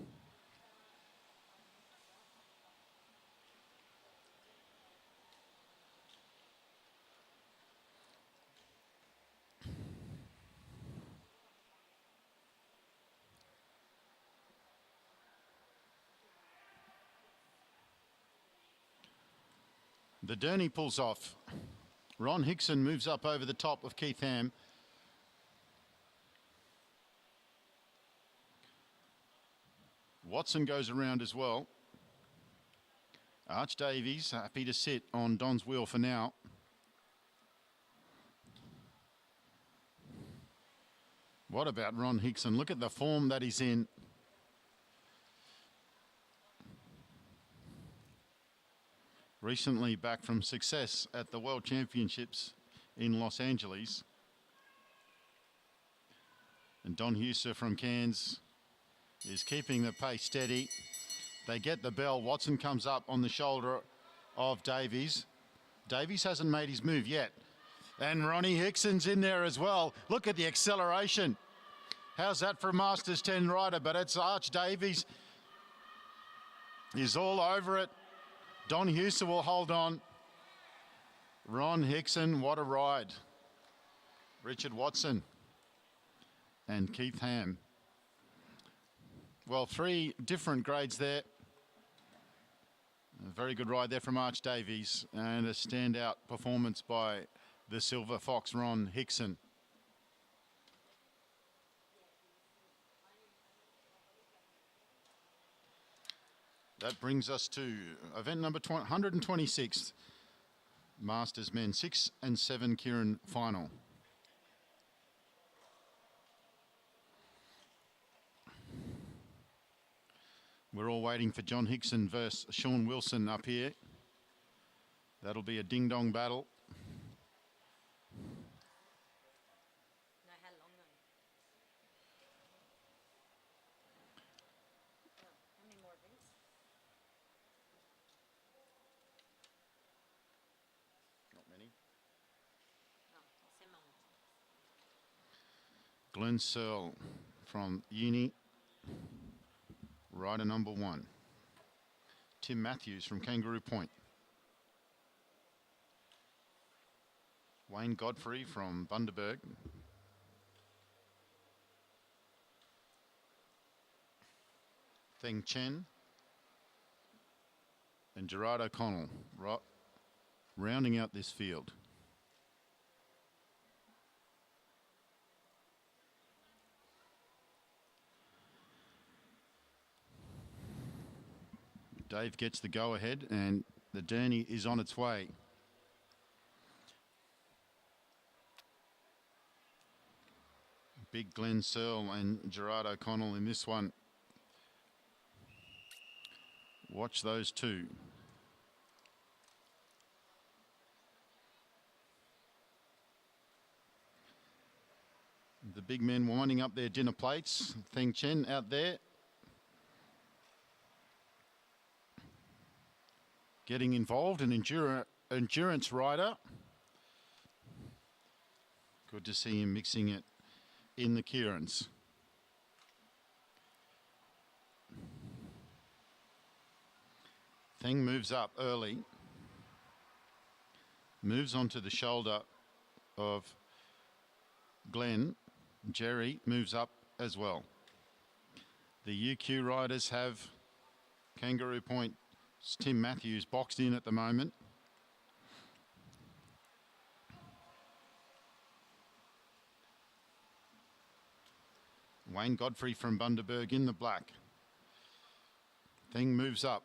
The Derny pulls off. Ron Hickson moves up over the top of Keith Ham. Watson goes around as well. Arch Davies happy to sit on Don's wheel for now. What about Ron Hickson? Look at the form that he's in. Recently back from success at the World Championships in Los Angeles. And Don Huser from Cairns is keeping the pace steady. They get the bell. Watson comes up on the shoulder of Davies. Davies hasn't made his move yet. And Ronnie Hickson's in there as well. Look at the acceleration. How's that for a Masters 10 rider? But it's Arch Davies. He's all over it. Don Huser will hold on. Ron Hickson, what a ride. Richard Watson and Keith Ham. Well, 3 different grades there. A very good ride there from Arch Davies and a standout performance by the Silver Fox, Ron Hickson. That brings us to event number 126, Masters Men 6 and 7 keirin final. We're all waiting for John Hickson versus Sean Wilson up here. That'll be a ding-dong battle. Glenn Searle from uni, rider number 1. Tim Matthews from Kangaroo Point. Wayne Godfrey from Bundaberg. Feng Chen and Gerard O'Connell rounding out this field. Dave gets the go-ahead and the journey is on its way. Big Glenn Searle and Gerard O'Connell in this one. Watch those two. The big men winding up their dinner plates. Feng Chen out there. Getting involved, an endurance rider. Good to see him mixing it in the keirins. Feng moves up early. Moves onto the shoulder of Glenn. Jerry moves up as well. The UQ riders have Kangaroo Point. Tim Matthews boxed in at the moment. Wayne Godfrey from Bundaberg in the black. Thing moves up.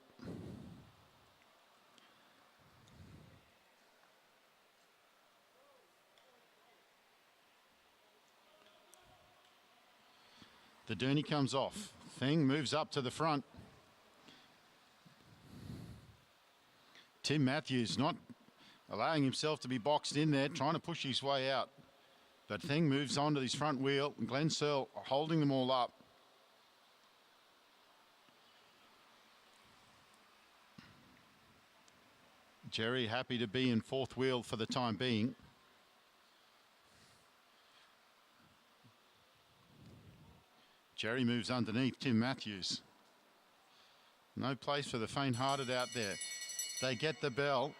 The Derny comes off. Thing moves up to the front. Tim Matthews not allowing himself to be boxed in there, trying to push his way out. But Thing moves on to his front wheel. Glenn Searle holding them all up. Jerry happy to be in fourth wheel for the time being. Jerry moves underneath Tim Matthews. No place for the faint-hearted out there. They get the bell.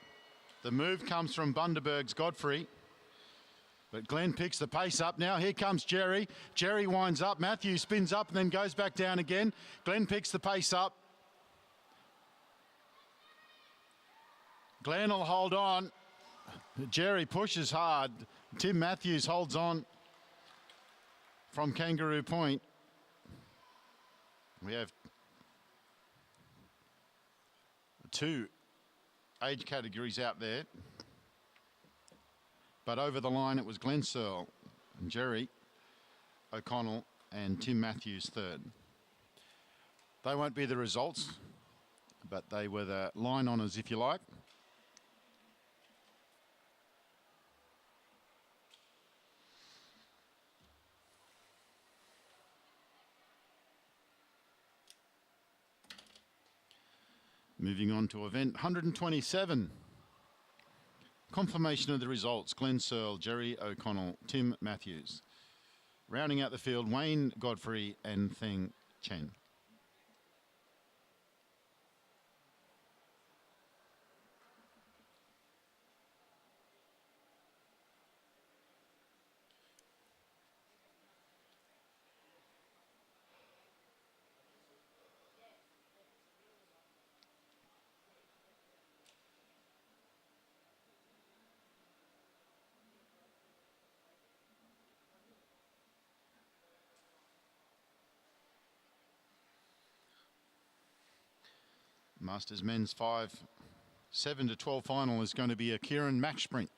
The move comes from Bundaberg's Godfrey. But Glenn picks the pace up now. Here comes Jerry. Jerry winds up. Matthews spins up and then goes back down again. Glenn picks the pace up. Glenn will hold on. Jerry pushes hard. Tim Matthews holds on from Kangaroo Point. We have two age categories out there. But over the line, it was Glenn Searle, and Jerry O'Connell, and Tim Matthews third. They won't be the results, but they were the line honours, if you like. Moving on to event 127. Confirmation of the results. Glenn Searle, Jerry O'Connell, Tim Matthews. Rounding out the field, Wayne Godfrey and Feng Chen. Masters men's 5, 7 to 12 final is going to be a keirin match sprint.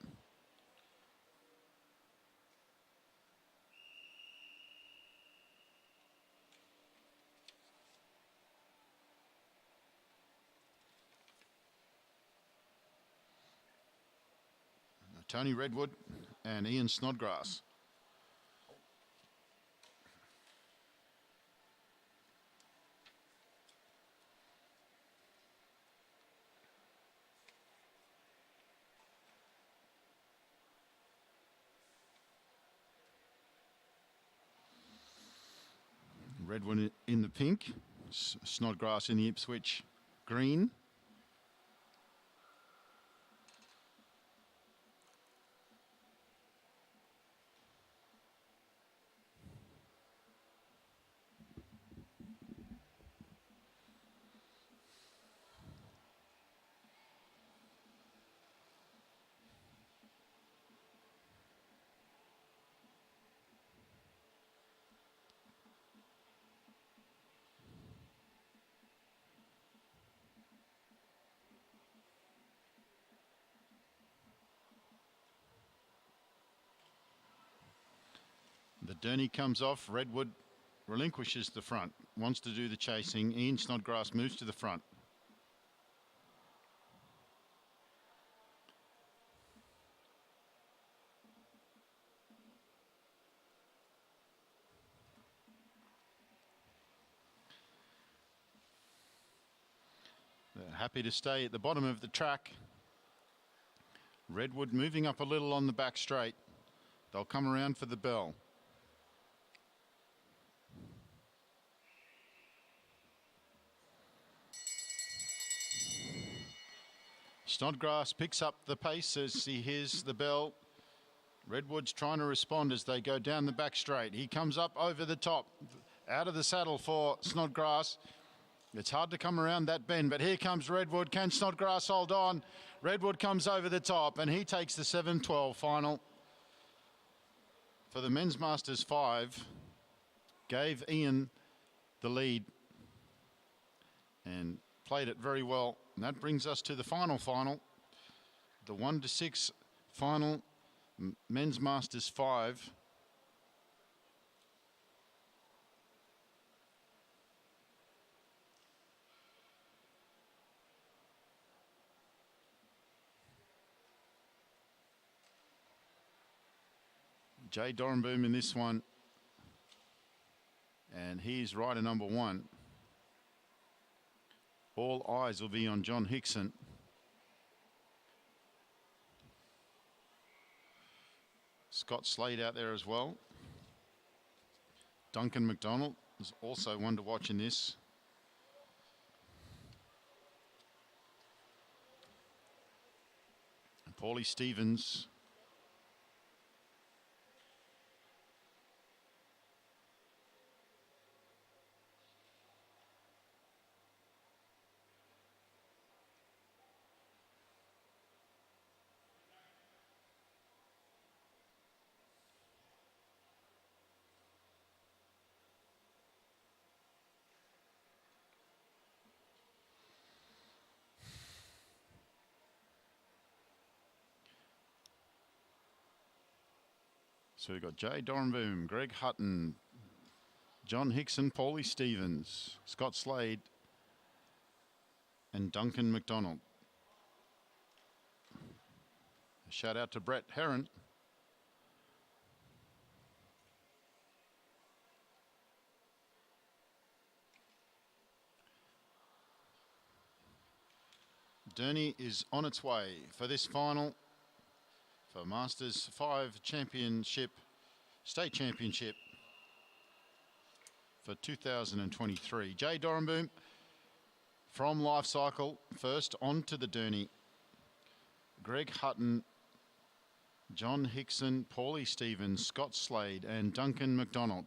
Tony Redwood and Ian Snodgrass. Redwood in the pink, Snodgrass in the Ipswich green. The Derny comes off. Redwood relinquishes the front, wants to do the chasing. Ian Snodgrass moves to the front. They're happy to stay at the bottom of the track. Redwood moving up a little on the back straight. They'll come around for the bell. Snodgrass picks up the pace as he hears the bell. Redwood's trying to respond as they go down the back straight. He comes up over the top, out of the saddle for Snodgrass. It's hard to come around that bend, but here comes Redwood. Can Snodgrass hold on? Redwood comes over the top and he takes the 7-12 final. For the men's Masters 5, gave Ian the lead and played it very well. And that brings us to the final, the 1 to 6 final, men's Masters 5. Jay Dorenboom in this one, and he's rider number 1. All eyes will be on John Hickson. Scott Slade out there as well. Duncan McDonald is also one to watch in this. And Paulie Stevens. So we've got Jay Dorenboom, Greg Hutton, John Hickson, Paulie Stevens, Scott Slade, and Duncan McDonald. A shout out to Brett Heron. Derny is on its way for this final for Masters 5 Championship, State Championship for 2023. Jay Dorenboom from AusCycling first onto the Derny. Greg Hutton, John Hickson, Paulie Stevens, Scott Slade and Duncan McDonald.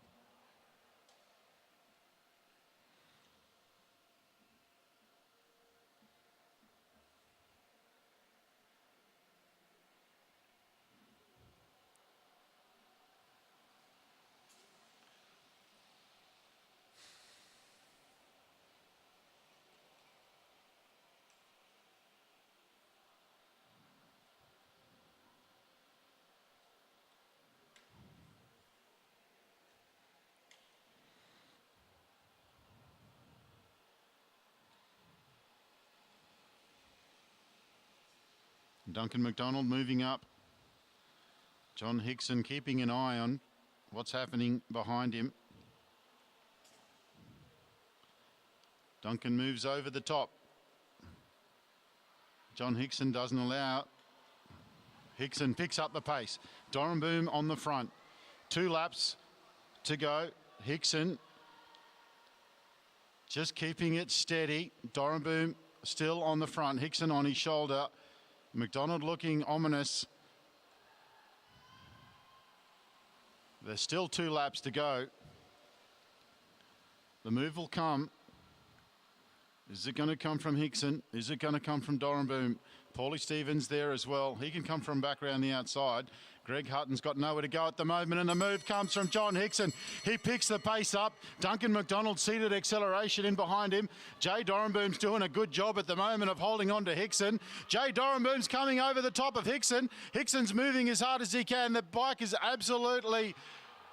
Duncan McDonald moving up. John Hickson keeping an eye on what's happening behind him. Duncan moves over the top. John Hickson doesn't allow. Hickson picks up the pace. Dorrenboom on the front. 2 laps to go. Hickson just keeping it steady. Dorrenboom still on the front. Hickson on his shoulder. McDonald looking ominous. There's still 2 laps to go. The move will come. Is it going to come from Hickson? Is it going to come from Dorrenboom? Paulie Stevens there as well. He can come from back around the outside. Greg Hutton's got nowhere to go at the moment, and the move comes from John Hickson. He picks the pace up. Duncan McDonald seated acceleration in behind him. Jay Dorrenboom's doing a good job at the moment of holding on to Hickson. Jay Dorrenboom's coming over the top of Hickson. Hickson's moving as hard as he can. The bike is absolutely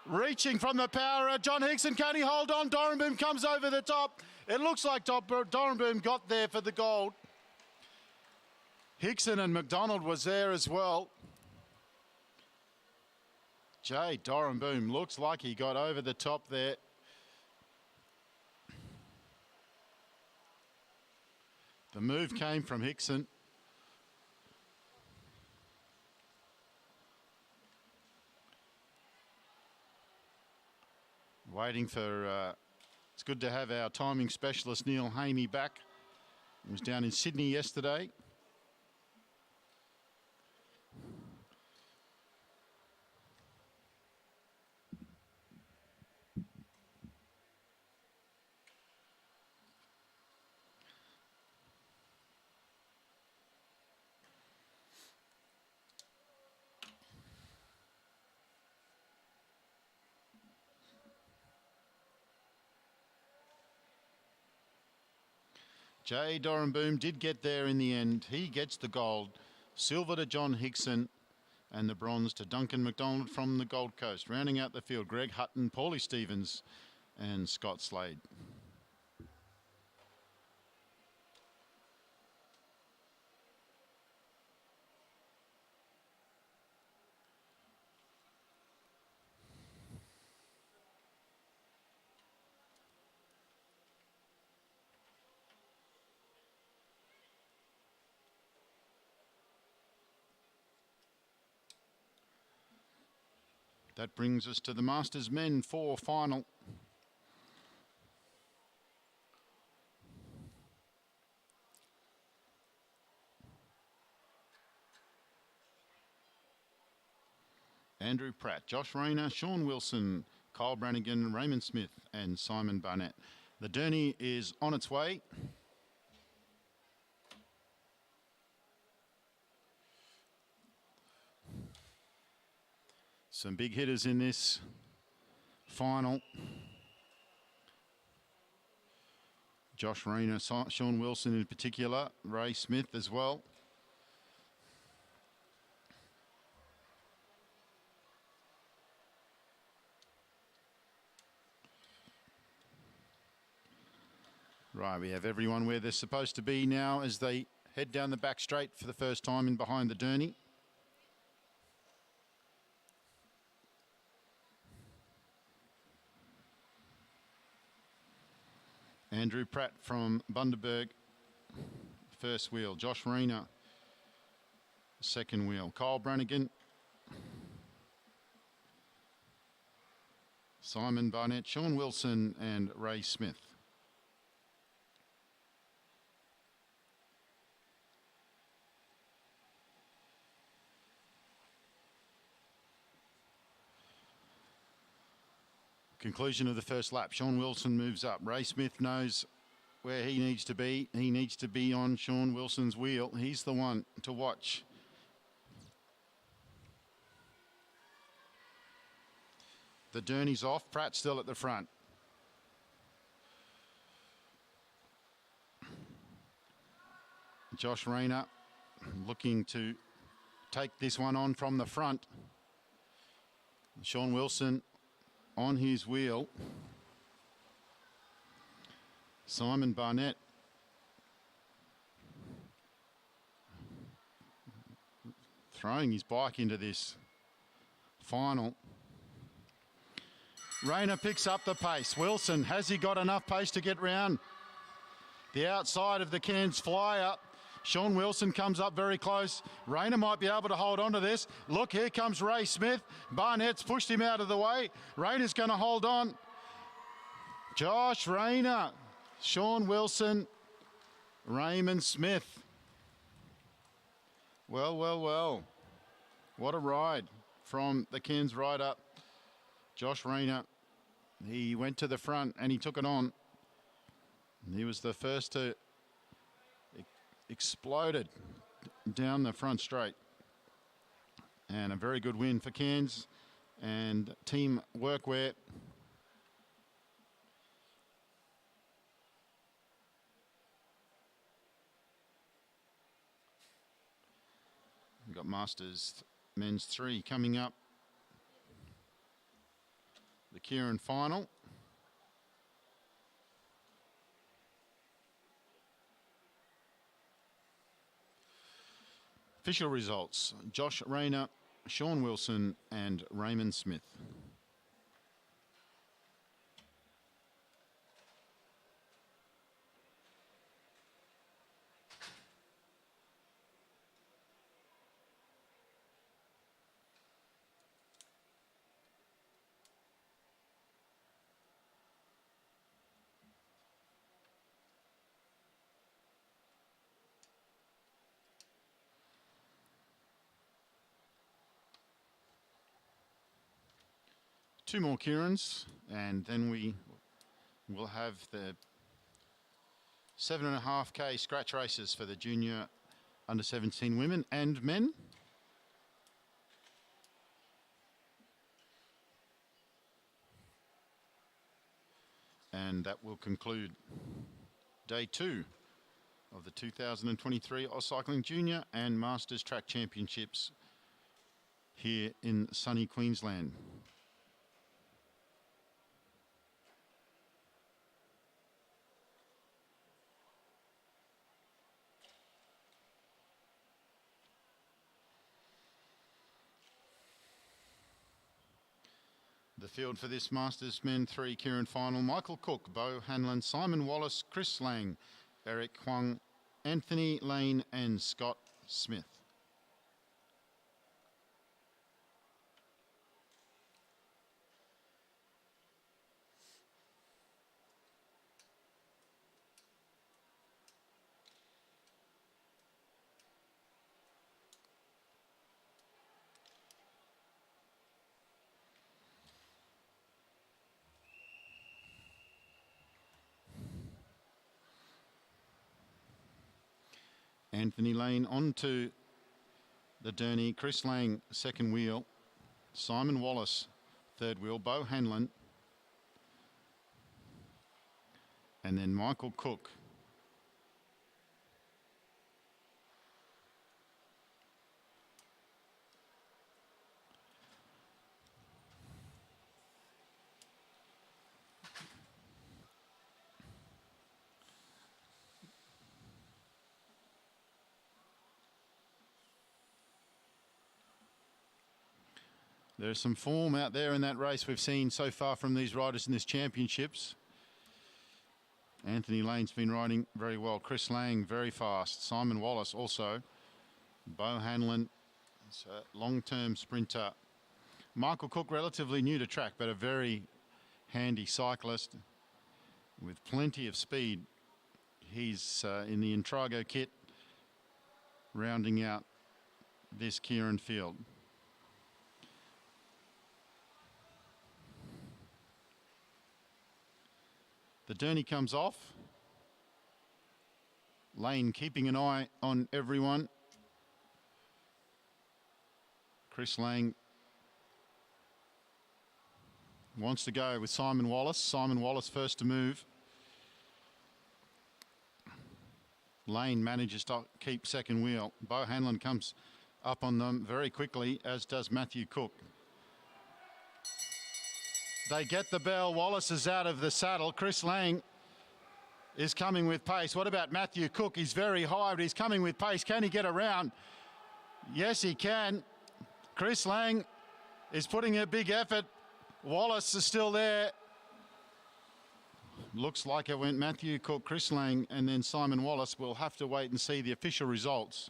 reaching from the power. John Hickson, can he hold on? Dorrenboom comes over the top. It looks like Dorrenboom got there for the gold. Hickson and McDonald was there as well. Jay Dorrenboom looks like he got over the top there. The move came from Hickson. Waiting for, it's good to have our timing specialist Neil Hamey back. He was down in Sydney yesterday. Jay Dorrenboom did get there in the end. He gets the gold. Silver to John Hickson and the bronze to Duncan McDonald from the Gold Coast. Rounding out the field, Greg Hutton, Paulie Stevens and Scott Slade. That brings us to the Masters Men 4 final. Andrew Pratt, Josh Rayner, Sean Wilson, Kyle Brannigan, Raymond Smith and Simon Barnett. The Derny is on its way. Some big hitters in this final. Josh Rayner, Sean Wilson in particular, Ray Smith as well. Right, we have everyone where they're supposed to be now as they head down the back straight for the first time in behind the Derny. Andrew Pratt from Bundaberg, first wheel. Josh Rayner, second wheel. Kyle Brannigan. Simon Barnett, Sean Wilson and Ray Smith. Conclusion of the first lap. Sean Wilson moves up. Ray Smith knows where he needs to be. He needs to be on Sean Wilson's wheel. He's the one to watch. The Derny's off. Pratt still at the front. Josh Rayner looking to take this one on from the front. Sean Wilson on his wheel. Simon Barnett throwing his bike into this final. Rayner picks up the pace. Wilson, has he got enough pace to get round the outside of the Cairns flyer? Sean Wilson comes up very close. Rayner might be able to hold on to this. Look, here comes Ray Smith. Barnett's pushed him out of the way. Rayner's going to hold on. Josh Rayner, Sean Wilson, Raymond Smith. Well, well, well. What a ride from the Cairns rider, Josh Rayner. He went to the front and he took it on. He was the first to exploded down the front straight. And a very good win for Cairns and Team Workwear. We've got Masters Men's 3 coming up. The keirin final. Official results: Josh Rayner, Sean Wilson and Raymond Smith. Two more keirins, and then we will have the 7.5K scratch races for the junior under 17 women and men. And that will conclude day 2 of the 2023 AusCycling Junior and Masters Track Championships here in sunny Queensland. The field for this Masters Men 3 keirin final: Michael Cook, Bo Hanlon, Simon Wallace, Chris Lang, Eric Huang, Anthony Lane and Scott Smith. Anthony Lane onto the Derny, Chris Lang second wheel, Simon Wallace third wheel, Bo Hanlon, and then Michael Cook. There's some form out there in that race we've seen so far from these riders in this championships. Anthony Lane's been riding very well. Chris Lang very fast. Simon Wallace also. Bo Hanlon, it's a long-term sprinter. Michael Cook, relatively new to track, but a very handy cyclist with plenty of speed. He's in the Intrago kit, rounding out this keirin field. The Derny comes off. Lane keeping an eye on everyone. Chris Lang wants to go with Simon Wallace. Simon Wallace first to move. Lane manages to keep second wheel. Bo Hanlon comes up on them very quickly, as does Matthew Cook. They get the bell. Wallace is out of the saddle. Chris Lang is coming with pace. What about Matthew Cook? He's very high, but he's coming with pace. Can he get around? Yes, he can. Chris Lang is putting a big effort. Wallace is still there. Looks like it went Matthew Cook, Chris Lang, and then Simon Wallace. We'll have to wait and see the official results.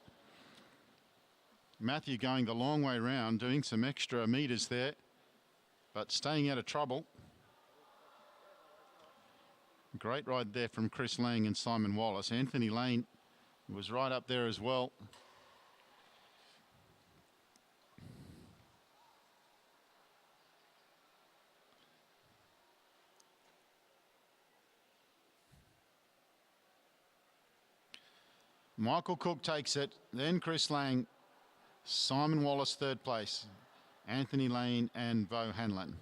Matthew going the long way round, doing some extra metres there, but staying out of trouble. Great ride there from Chris Lang and Simon Wallace. Anthony Lane was right up there as well. Michael Cook takes it, then Chris Lang, Simon Wallace third place, Anthony Lane and Bo Hanlon.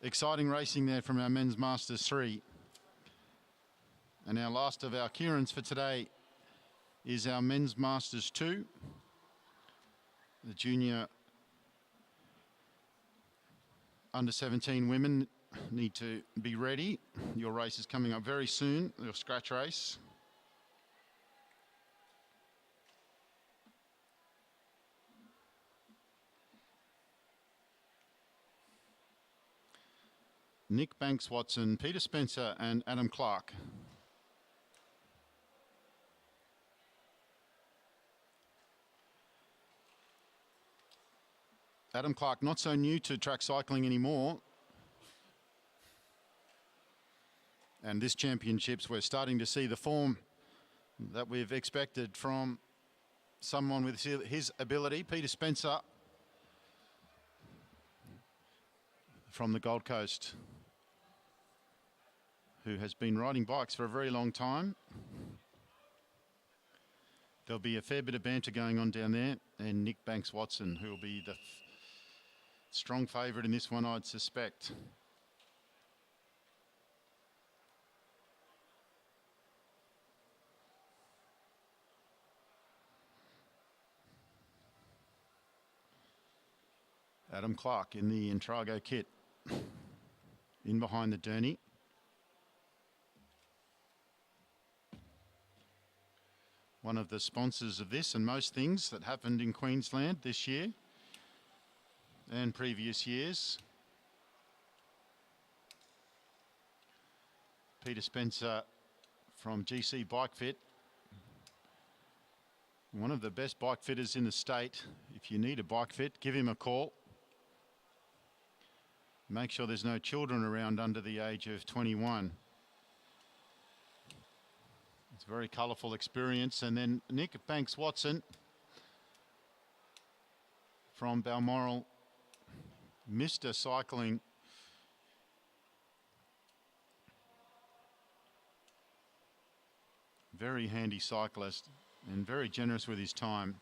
Exciting racing there from our Men's Masters 3. And our last of our keirins for today is our Men's Masters 2. The junior under 17 women need to be ready. Your race is coming up very soon, your scratch race. Nick Banks-Watson, Peter Spencer and Adam Clark. Adam Clark not so new to track cycling anymore. And this championships, we're starting to see the form that we've expected from someone with his ability. Peter Spencer from the Gold Coast, who has been riding bikes for a very long time. There'll be a fair bit of banter going on down there. And Nick Banks-Watson, who will be the strong favourite in this one, I'd suspect. Adam Clark in the Intrago kit, in behind the Derny. One of the sponsors of this and most things that happened in Queensland this year and previous years. Peter Spencer from GC Bike Fit. One of the best bike fitters in the state. If you need a bike fit, give him a call. Make sure there's no children around under the age of 21. It's a very colourful experience. And then Nick Banks-Watson from Balmoral, Mr. Cycling. Very handy cyclist and very generous with his time,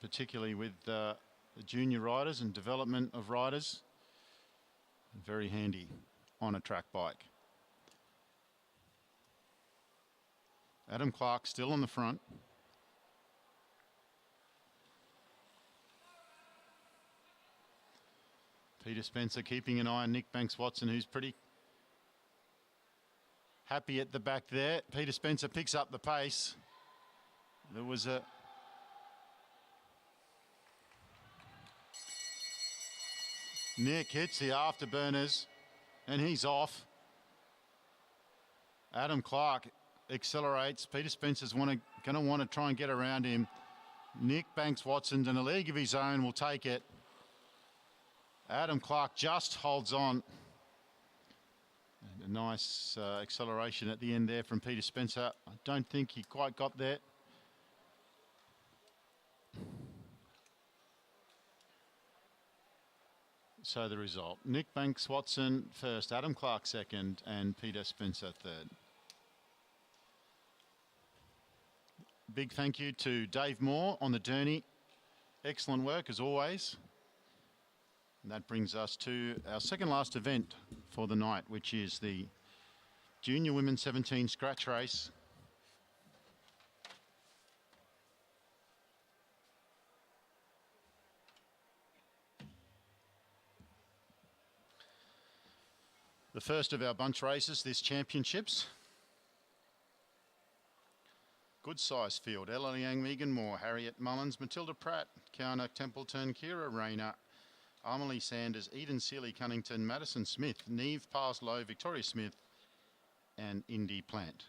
particularly with the junior riders and development of riders. Very handy on a track bike. Adam Clark still on the front. Peter Spencer keeping an eye on Nick Banks-Watson, who's pretty happy at the back there. Peter Spencer picks up the pace. There was a... Nick hits the afterburners and he's off. Adam Clark accelerates. Peter Spencer's going to want to try and get around him. Nick Banks-Watson in a league of his own will take it. Adam Clark just holds on. And a nice acceleration at the end there from Peter Spencer. I don't think he quite got there. So the result, Nick Banks-Watson first, Adam Clark second, and Peter Spencer third. Big thank you to Dave Moore on the Derny. Excellent work as always. And that brings us to our second last event for the night, which is the Junior Women's 17 Scratch Race. The first of our bunch races, this championships. Good size field. Ella Liang, Megan Moore, Harriet Mullins, Matilda Pratt, Kiana Templeton, Kira Rayner, Amelie Sanders, Eden Seeley Cunnington, Madison Smith, Neve Parslow, Victoria Smith, and Indy Plant.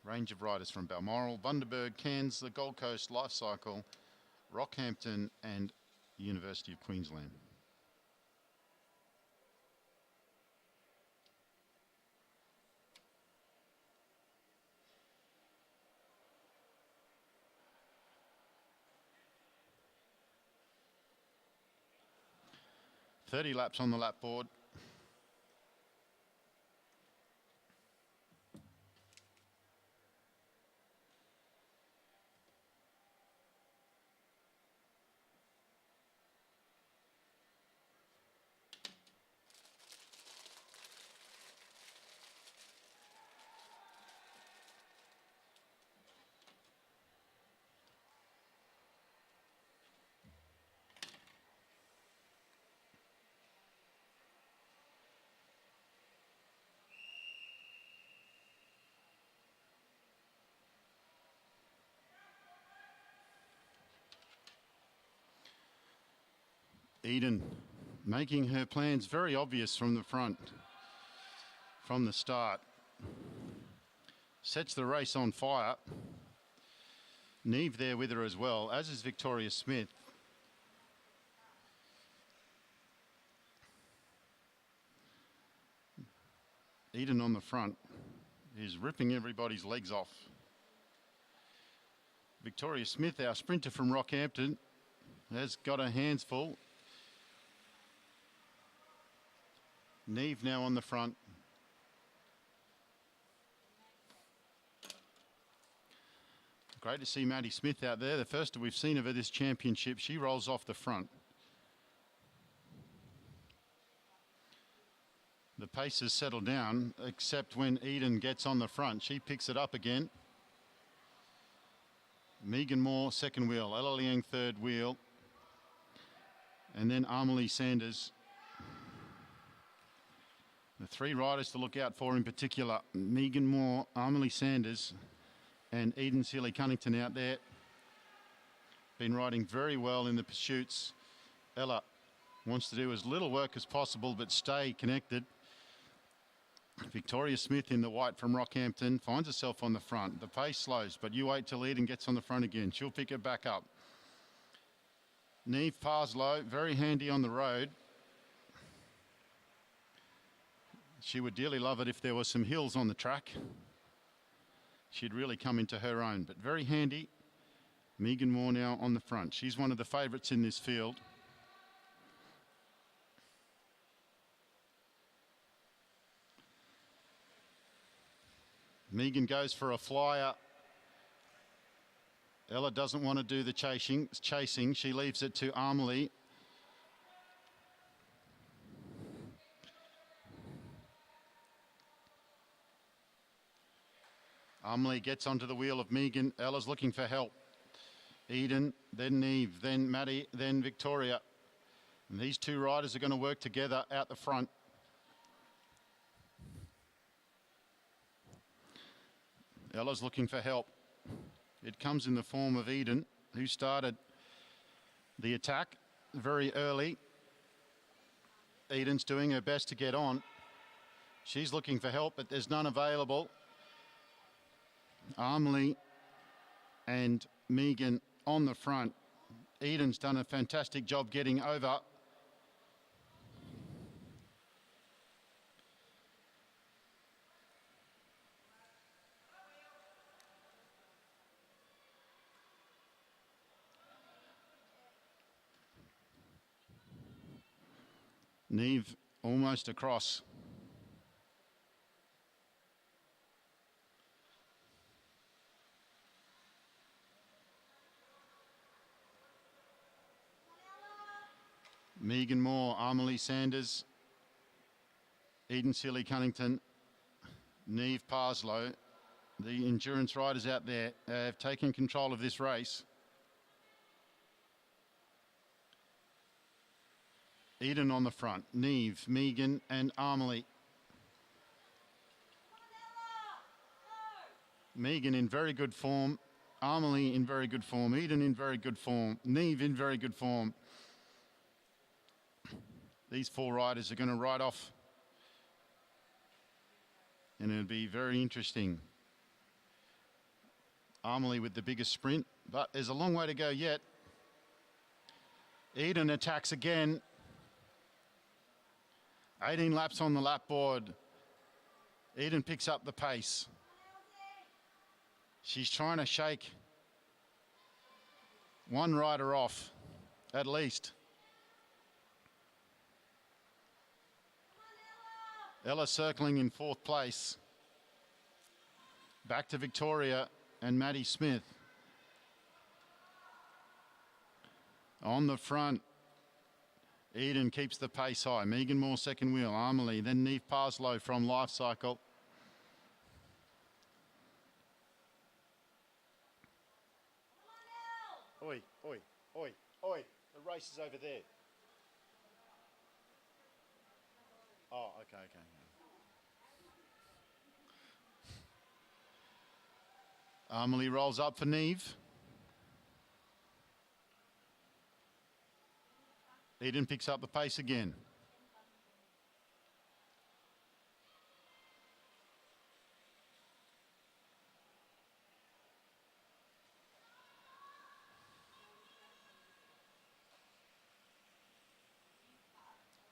Range of riders from Balmoral, Bundaberg, Cairns, the Gold Coast, AusCycling, Rockhampton, and University of Queensland. .30 laps on the lap board. Eden making her plans very obvious from the front, from the start. Sets the race on fire. Neve there with her as well, as is Victoria Smith. Eden on the front is ripping everybody's legs off. Victoria Smith, our sprinter from Rockhampton, has got her hands full. Neve now on the front. Great to see Maddie Smith out there. The first we've seen of her this championship. She rolls off the front. The pace has settled down, except when Eden gets on the front. She picks it up again. Megan Moore, second wheel. Ella Liang, third wheel. And then Amelie Sanders. The three riders to look out for in particular, Megan Moore, Amelie Sanders, and Eden Seeley Cunnington out there. Been riding very well in the pursuits. Ella wants to do as little work as possible, but stay connected. Victoria Smith in the white from Rockhampton finds herself on the front. The pace slows, but you wait till Eden gets on the front again. She'll pick it back up. Neve Parslow, very handy on the road. She would dearly love it if there were some hills on the track. She'd really come into her own, but very handy. Megan Moore now on the front. She's one of the favourites in this field. Megan goes for a flyer. Ella doesn't want to do the chasing. She leaves it to Amelie. Amelie gets onto the wheel of Megan. Ella's looking for help. Eden, then Neve, then Maddie, then Victoria. And these two riders are going to work together out the front. Ella's looking for help. It comes in the form of Eden, who started the attack very early. Eden's doing her best to get on. She's looking for help, but there's none available. Amelie and Megan on the front. Eden's done a fantastic job getting over. Neve almost across. Megan Moore, Amelie Sanders, Eden Seeley Cunnington, Neve Parslow. The endurance riders out there have taken control of this race. Eden on the front, Neve, Megan and Amelie. Megan in very good form. Amelie in very good form. Eden in very good form. Neve in very good form. These 4 riders are going to ride off. And it'll be very interesting. Amelie with the biggest sprint, but there's a long way to go yet. Eden attacks again. 18 laps on the lap board. Eden picks up the pace. She's trying to shake one rider off, at least. Ella circling in 4th place. Back to Victoria and Maddie Smith. On the front, Eden keeps the pace high. Megan Moore second wheel. Amelie, then Neve Parslow from AusCycling. Oi, oi, oi, oi. The race is over there. Oh, okay. Amelie rolls up for Neve. Eden picks up the pace again.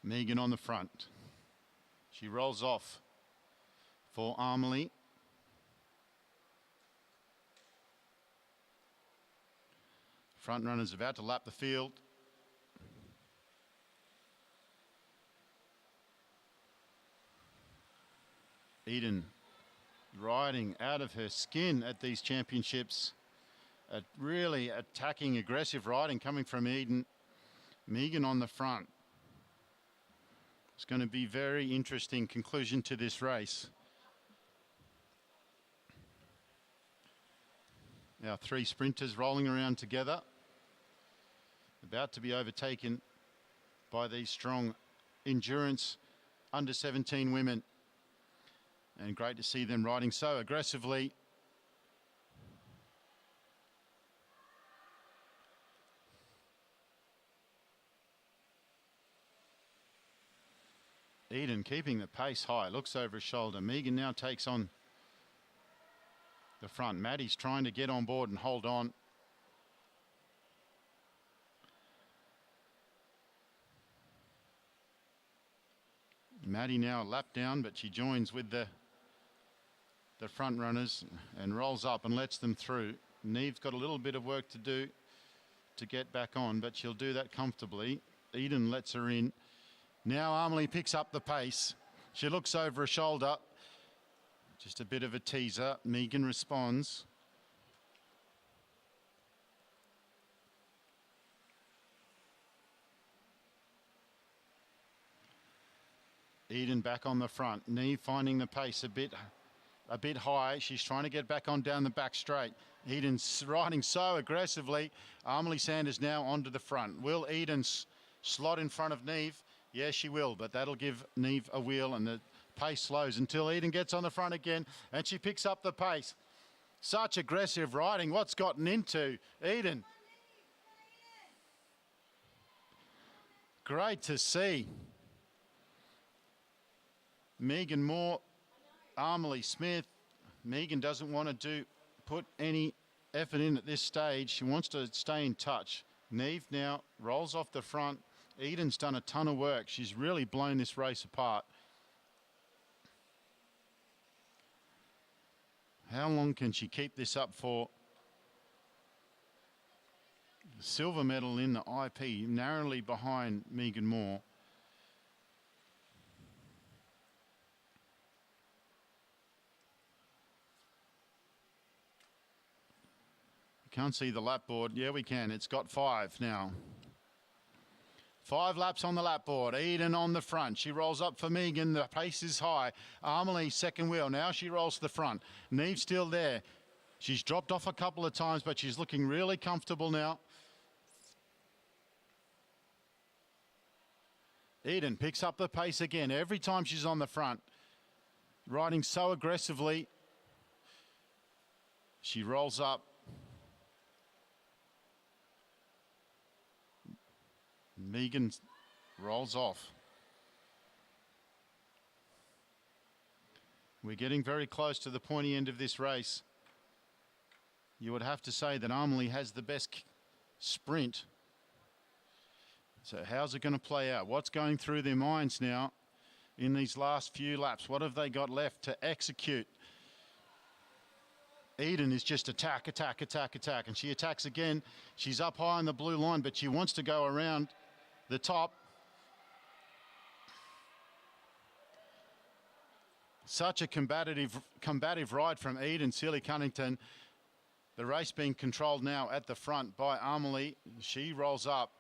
Megan on the front. She rolls off for Amelie. Front runner's about to lap the field. Eden riding out of her skin at these championships. Really attacking, aggressive riding coming from Eden. Megan on the front. It's going to be very interesting conclusion to this race. Now 3 sprinters rolling around together. About to be overtaken by these strong endurance under 17 women. And great to see them riding so aggressively. Eden keeping the pace high, looks over his shoulder. Megan now takes on the front. Maddie's trying to get on board and hold on. Maddie now a lap down, but she joins with the front runners and rolls up and lets them through. Neve's got a little bit of work to do to get back on, but she'll do that comfortably. Eden lets her in. Now Amelie picks up the pace. She looks over her shoulder. Just a bit of a teaser. Megan responds. Eden back on the front. Neve finding the pace a bit high. She's trying to get back on down the back straight. Eden's riding so aggressively. Amelie Sanders now onto the front. Will Eden slot in front of Neve? Yes, she will, but that'll give Neve a wheel and the pace slows until Eden gets on the front again and she picks up the pace. Such aggressive riding. What's gotten into Eden? Great to see. Megan Moore, Amelie Smith. Megan doesn't want to put any effort in at this stage. She wants to stay in touch. Neve now rolls off the front. Eden's done a ton of work. She's really blown this race apart. How long can she keep this up for? Silver medal in the IP, narrowly behind Megan Moore. Can't see the lap board. Yeah, we can. It's got 5 now. 5 laps on the lap board. Eden on the front. She rolls up for Megan. The pace is high. Amelie second wheel. Now she rolls to the front. Neve's still there. She's dropped off a couple of times, but she's looking really comfortable now. Eden picks up the pace again every time she's on the front. Riding so aggressively. She rolls up. Megan rolls off. We're getting very close to the pointy end of this race. You would have to say that Armley has the best sprint. So how's it going to play out? What's going through their minds now in these last few laps? What have they got left to execute? Eden is just attack, attack, attack, attack. And she attacks again. She's up high on the blue line, but she wants to go around the top. Such a combative ride from Eden Sealy-Cunnington. The race being controlled now at the front by Armley. She rolls up.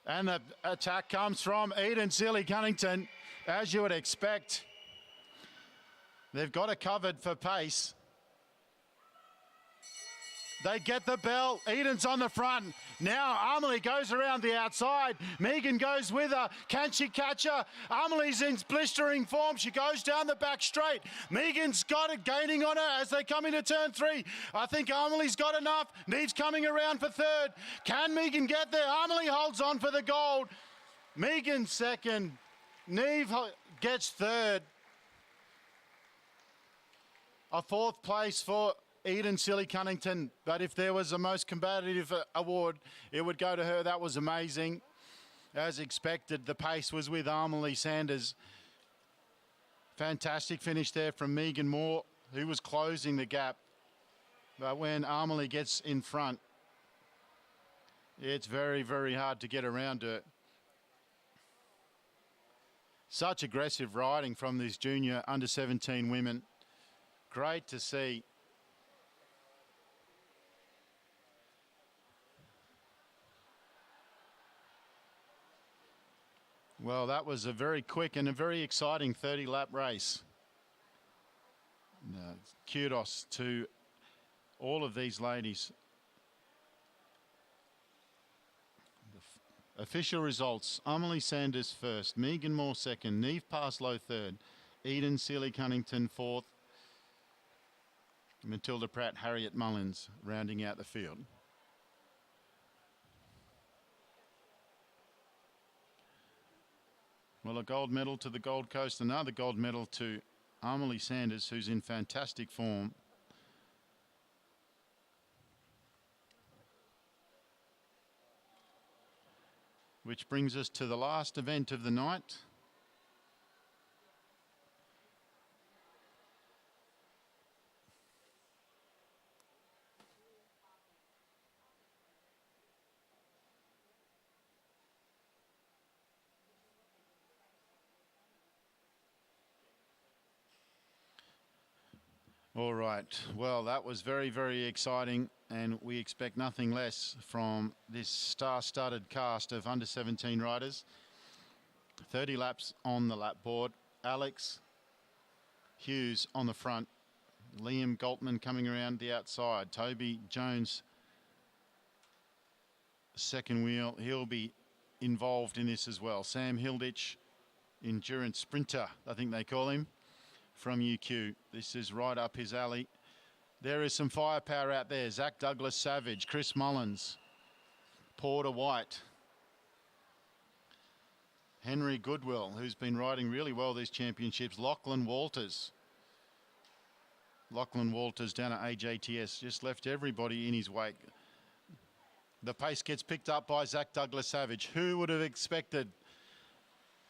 And the attack comes from Eden Sealy-Cunnington, as you would expect. They've got it covered for pace. They get the bell. Eden's on the front. Now Armley goes around the outside. Megan goes with her. Can she catch her? Armley's in blistering form. She goes down the back straight. Megan's got it gaining on her as they come into turn 3. I think Armley's got enough. Neve's coming around for third. Can Megan get there? Armley holds on for the gold. Megan second. Neve gets third. A fourth place for Eden Sealy-Cunnington, but if there was a most combative award, it would go to her. That was amazing. As expected, the pace was with Armley Sanders. Fantastic finish there from Megan Moore, who was closing the gap. But when Armley gets in front, it's very, very hard to get around her. Such aggressive riding from these junior under-17 women. Great to see. Well, that was a very quick and a very exciting 30-lap race. Kudos to all of these ladies. The official results: Armley Sanders first, Megan Moore second, Neve Parslow third, Eden Sealy-Cunnington fourth, Matilda Pratt, Harriet Mullins rounding out the field. Well, a gold medal to the Gold Coast, another gold medal to Armley Sanders, who's in fantastic form. Which brings us to the last event of the night. All right, well, that was very, very exciting, and we expect nothing less from this star-studded cast of under-17 riders. 30 laps on the lap board. Alex Hughes on the front. Liam Galtman coming around the outside. Toby Jones, second wheel. He'll be involved in this as well. Sam Hilditch, endurance sprinter, I think they call him, from UQ. This is right up his alley. There is some firepower out there. Zach Douglas Savage, Chris Mullins, Porter White, Henry Goodwill, who's been riding really well these championships. Lachlan Walters. Lachlan Walters down at AJTS just left everybody in his wake. The pace gets picked up by Zach Douglas Savage. Who would have expected?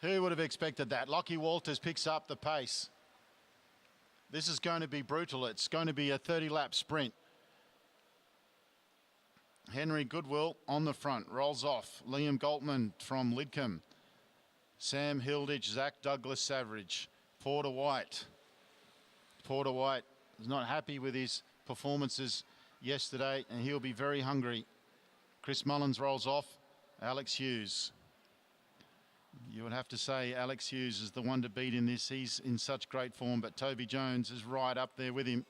Who would have expected that? Lockie Walters picks up the pace. This is going to be brutal. It's going to be a 30-lap sprint. Henry Goodwill on the front, rolls off. Liam Galtman from Lidcombe. Sam Hilditch, Zach Douglas Savage, Porter White. Porter White is not happy with his performances yesterday, and he'll be very hungry. Chris Mullins rolls off. Alex Hughes. You would have to say Alex Hughes is the one to beat in this. He's in such great form, but Toby Jones is right up there with him,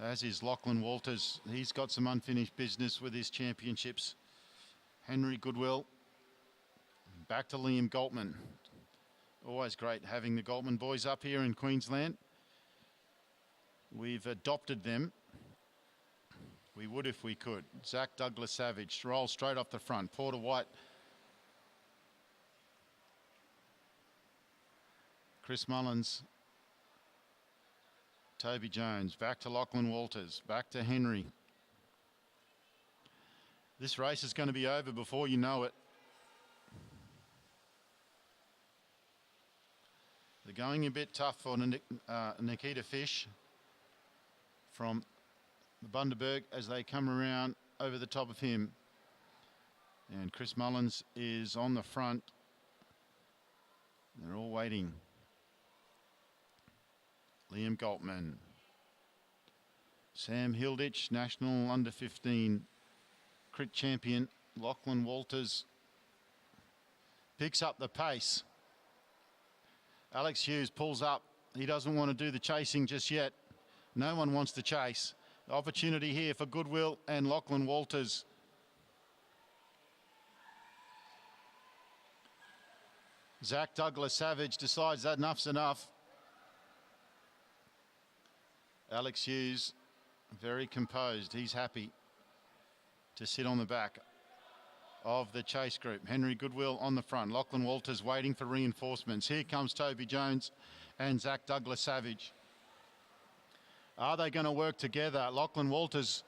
as is Lachlan Walters. He's got some unfinished business with his championships. Henry Goodwill. Back to Liam Galtman. Always great having the Galtman boys up here in Queensland. We've adopted them. We would if we could. Zach Douglas Savage rolls straight off the front. Porter White. Chris Mullins. Toby Jones. Back to Lachlan Walters. Back to Henry. This race is going to be over before you know it. They're going a bit tough for Nikita Fish from the Bundaberg as they come around over the top of him. And Chris Mullins is on the front. They're all waiting. Liam Galtman. Sam Hilditch, national under 15 crit champion. Lachlan Walters picks up the pace. Alex Hughes pulls up. He doesn't want to do the chasing just yet. No one wants to chase. Opportunity here for Goodwill and Lachlan Walters. Zach Douglas Savage decides that enough's enough. Alex Hughes, very composed. He's happy to sit on the back of the chase group. Henry Goodwill on the front. Lachlan Walters waiting for reinforcements. Here comes Toby Jones and Zach Douglas Savage. Are they going to work together? Lachlan Walters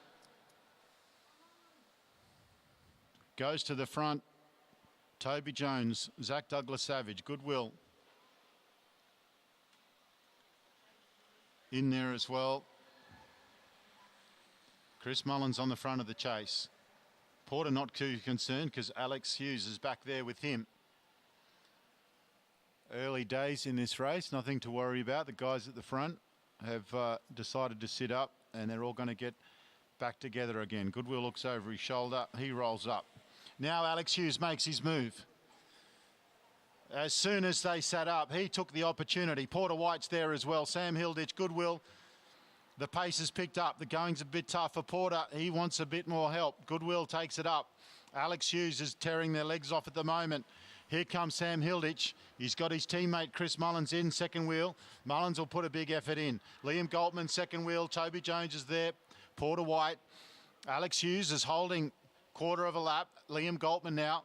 goes to the front. Toby Jones, Zach Douglas Savage, Goodwill in there as well. Chris Mullins on the front of the chase. Porter not too concerned because Alex Hughes is back there with him. Early days in this race, nothing to worry about. The guys at the front have decided to sit up and they're all going to get back together again. Goodwill looks over his shoulder. He rolls up. Now Alex Hughes makes his move. As soon as they sat up, he took the opportunity. Porter White's there as well. Sam Hilditch, Goodwill. The pace is picked up. The going's a bit tough for Porter. He wants a bit more help. Goodwill takes it up. Alex Hughes is tearing their legs off at the moment. Here comes Sam Hilditch. He's got his teammate Chris Mullins in second wheel. Mullins will put a big effort in. Liam Galtman second wheel. Toby Jones is there. Porter White. Alex Hughes is holding quarter of a lap. Liam Galtman now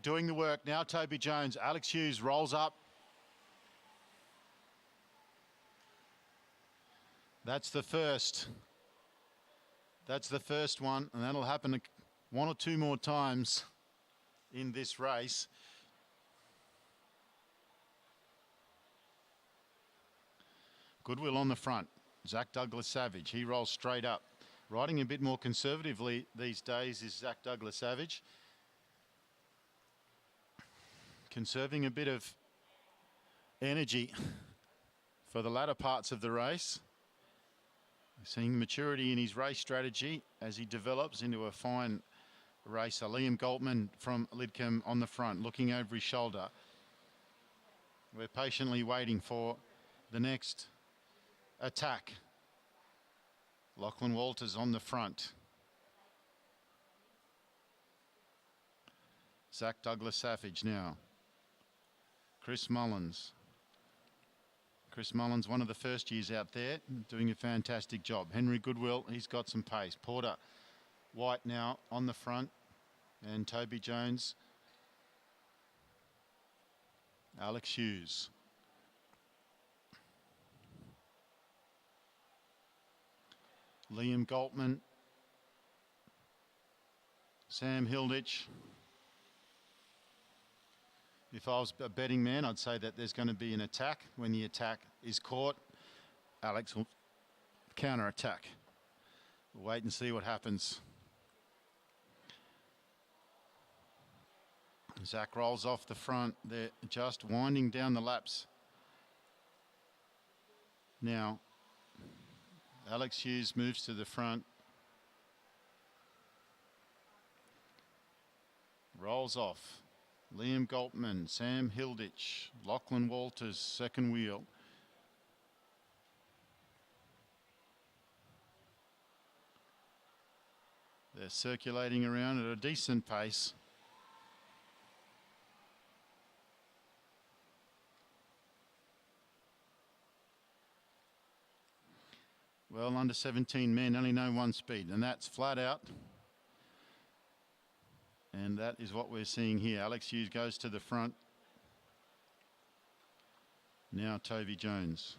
doing the work. Now Toby Jones. Alex Hughes rolls up. That's the first. That's the first one, and that'll happen one or two more times in this race. Goodwill on the front. Zach Douglas Savage. He rolls straight up. Riding a bit more conservatively these days is Zach Douglas Savage. Conserving a bit of energy for the latter parts of the race. Seeing maturity in his race strategy as he develops into a fine racer. Liam Galtman from Lidcombe on the front, looking over his shoulder. We're patiently waiting for the next attack. Lachlan Walters on the front. Zach Douglas Savage now. Chris Mullins. Chris Mullins, one of the first years out there, doing a fantastic job. Henry Goodwill, he's got some pace. Porter White now on the front. And Toby Jones. Alex Hughes. Liam Galtman. Sam Hilditch. If I was a betting man, I'd say that there's going to be an attack. When the attack is caught, Alex will counter-attack. We'll wait and see what happens. Zach rolls off the front. They're just winding down the laps. Now, Alex Hughes moves to the front. Rolls off. Liam Galtman, Sam Hilditch, Lachlan Walters, second wheel. They're circulating around at a decent pace. Well, under 17 men only know one speed, and that's flat out. And that is what we're seeing here. Alex Hughes goes to the front. Now Toby Jones.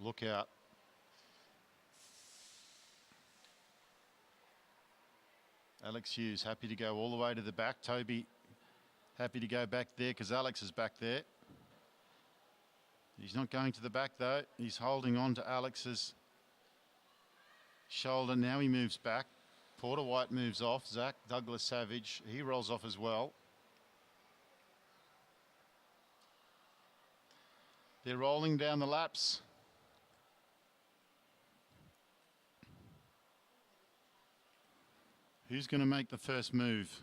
Look out. Alex Hughes happy to go all the way to the back. Toby happy to go back there because Alex is back there. He's not going to the back though. He's holding on to Alex's shoulder. Now he moves back. Porter White moves off. Zach Douglas Savage, he rolls off as well. They're rolling down the laps. Who's going to make the first move?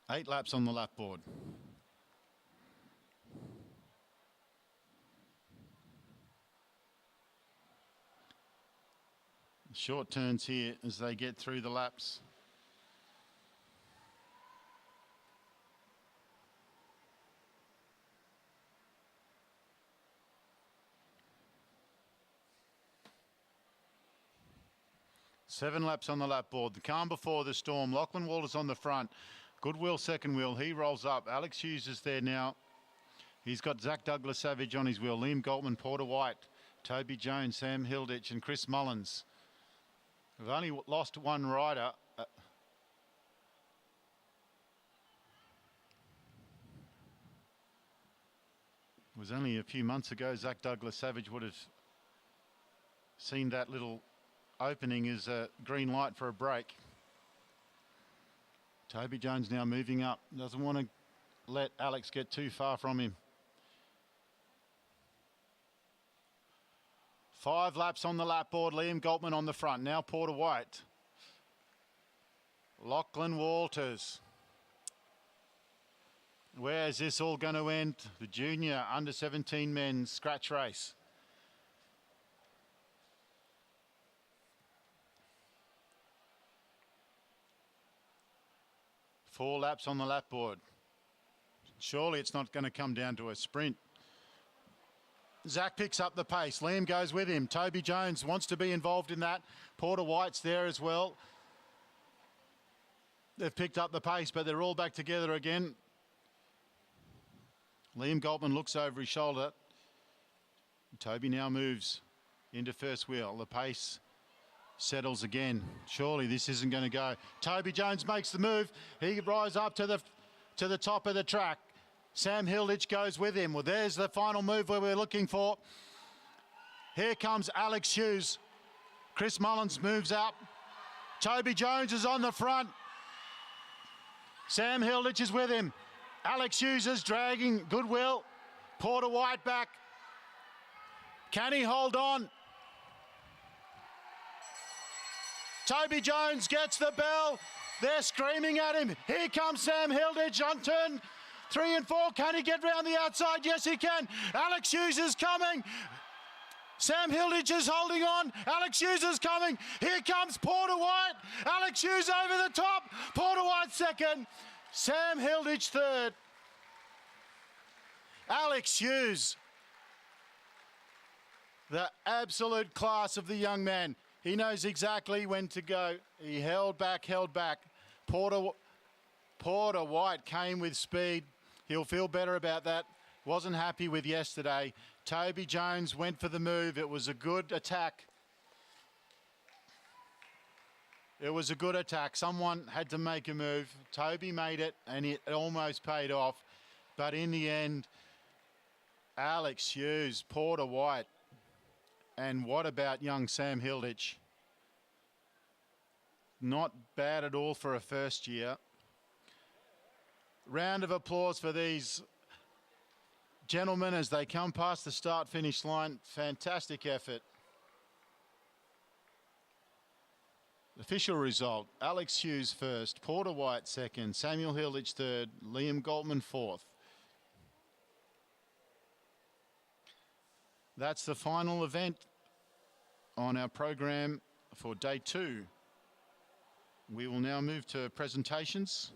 Eight laps on the lap board. Short turns here as they get through the laps. Seven laps on the lap board. The calm before the storm. Lachlan Walters on the front. Goodwill second wheel. He rolls up. Alex Hughes is there now. He's got Zach Douglas Savage on his wheel. Liam Galtman, Porter White, Toby Jones, Sam Hilditch and Chris Mullins. We've only lost one rider. It was only a few months ago Zach Douglas Savage would have seen that little opening as a green light for a break. Toby Jones now moving up. Doesn't want to let Alex get too far from him. 5 laps on the lap board. Liam Galtman on the front. Now Porter White. Lachlan Walters. Where is this all going to end? The junior under 17 men's scratch race. Four laps on the lap board. Surely it's not going to come down to a sprint. Zach picks up the pace. Liam goes with him. Toby Jones wants to be involved in that. Porter White's there as well. They've picked up the pace, but they're all back together again. Liam Galtman looks over his shoulder. Toby now moves into first wheel. The pace settles again. Surely this isn't going to go. Toby Jones makes the move. He rises up to the top of the track. Sam Hilditch goes with him. Well, there's the final move where we're looking for. Here comes Alex Hughes. Chris Mullins moves up. Toby Jones is on the front. Sam Hilditch is with him. Alex Hughes is dragging Goodwill. Porter White back. Can he hold on? Toby Jones gets the bell. They're screaming at him. Here comes Sam Hilditch on turn 3 and 4. Can he get round the outside? Yes, he can. Alex Hughes is coming. Sam Hilditch is holding on. Alex Hughes is coming. Here comes Porter White. Alex Hughes over the top. Porter White second. Sam Hilditch third. Alex Hughes. The absolute class of the young man. He knows exactly when to go. He held back. Porter White came with speed. He'll feel better about that. Wasn't happy with yesterday. Toby Jones went for the move. It was a good attack. It was a good attack. Someone had to make a move. Toby made it, and it almost paid off. But in the end, Alex Hughes, Porter White, and what about young Sam Hilditch? Not bad at all for a first year. Round of applause for these gentlemen as they come past the start-finish line. Fantastic effort. Official result, Alex Hughes first, Porter White second, Samuel Hilditch third, Liam Galtman fourth. That's the final event on our program for day 2. We will now move to presentations.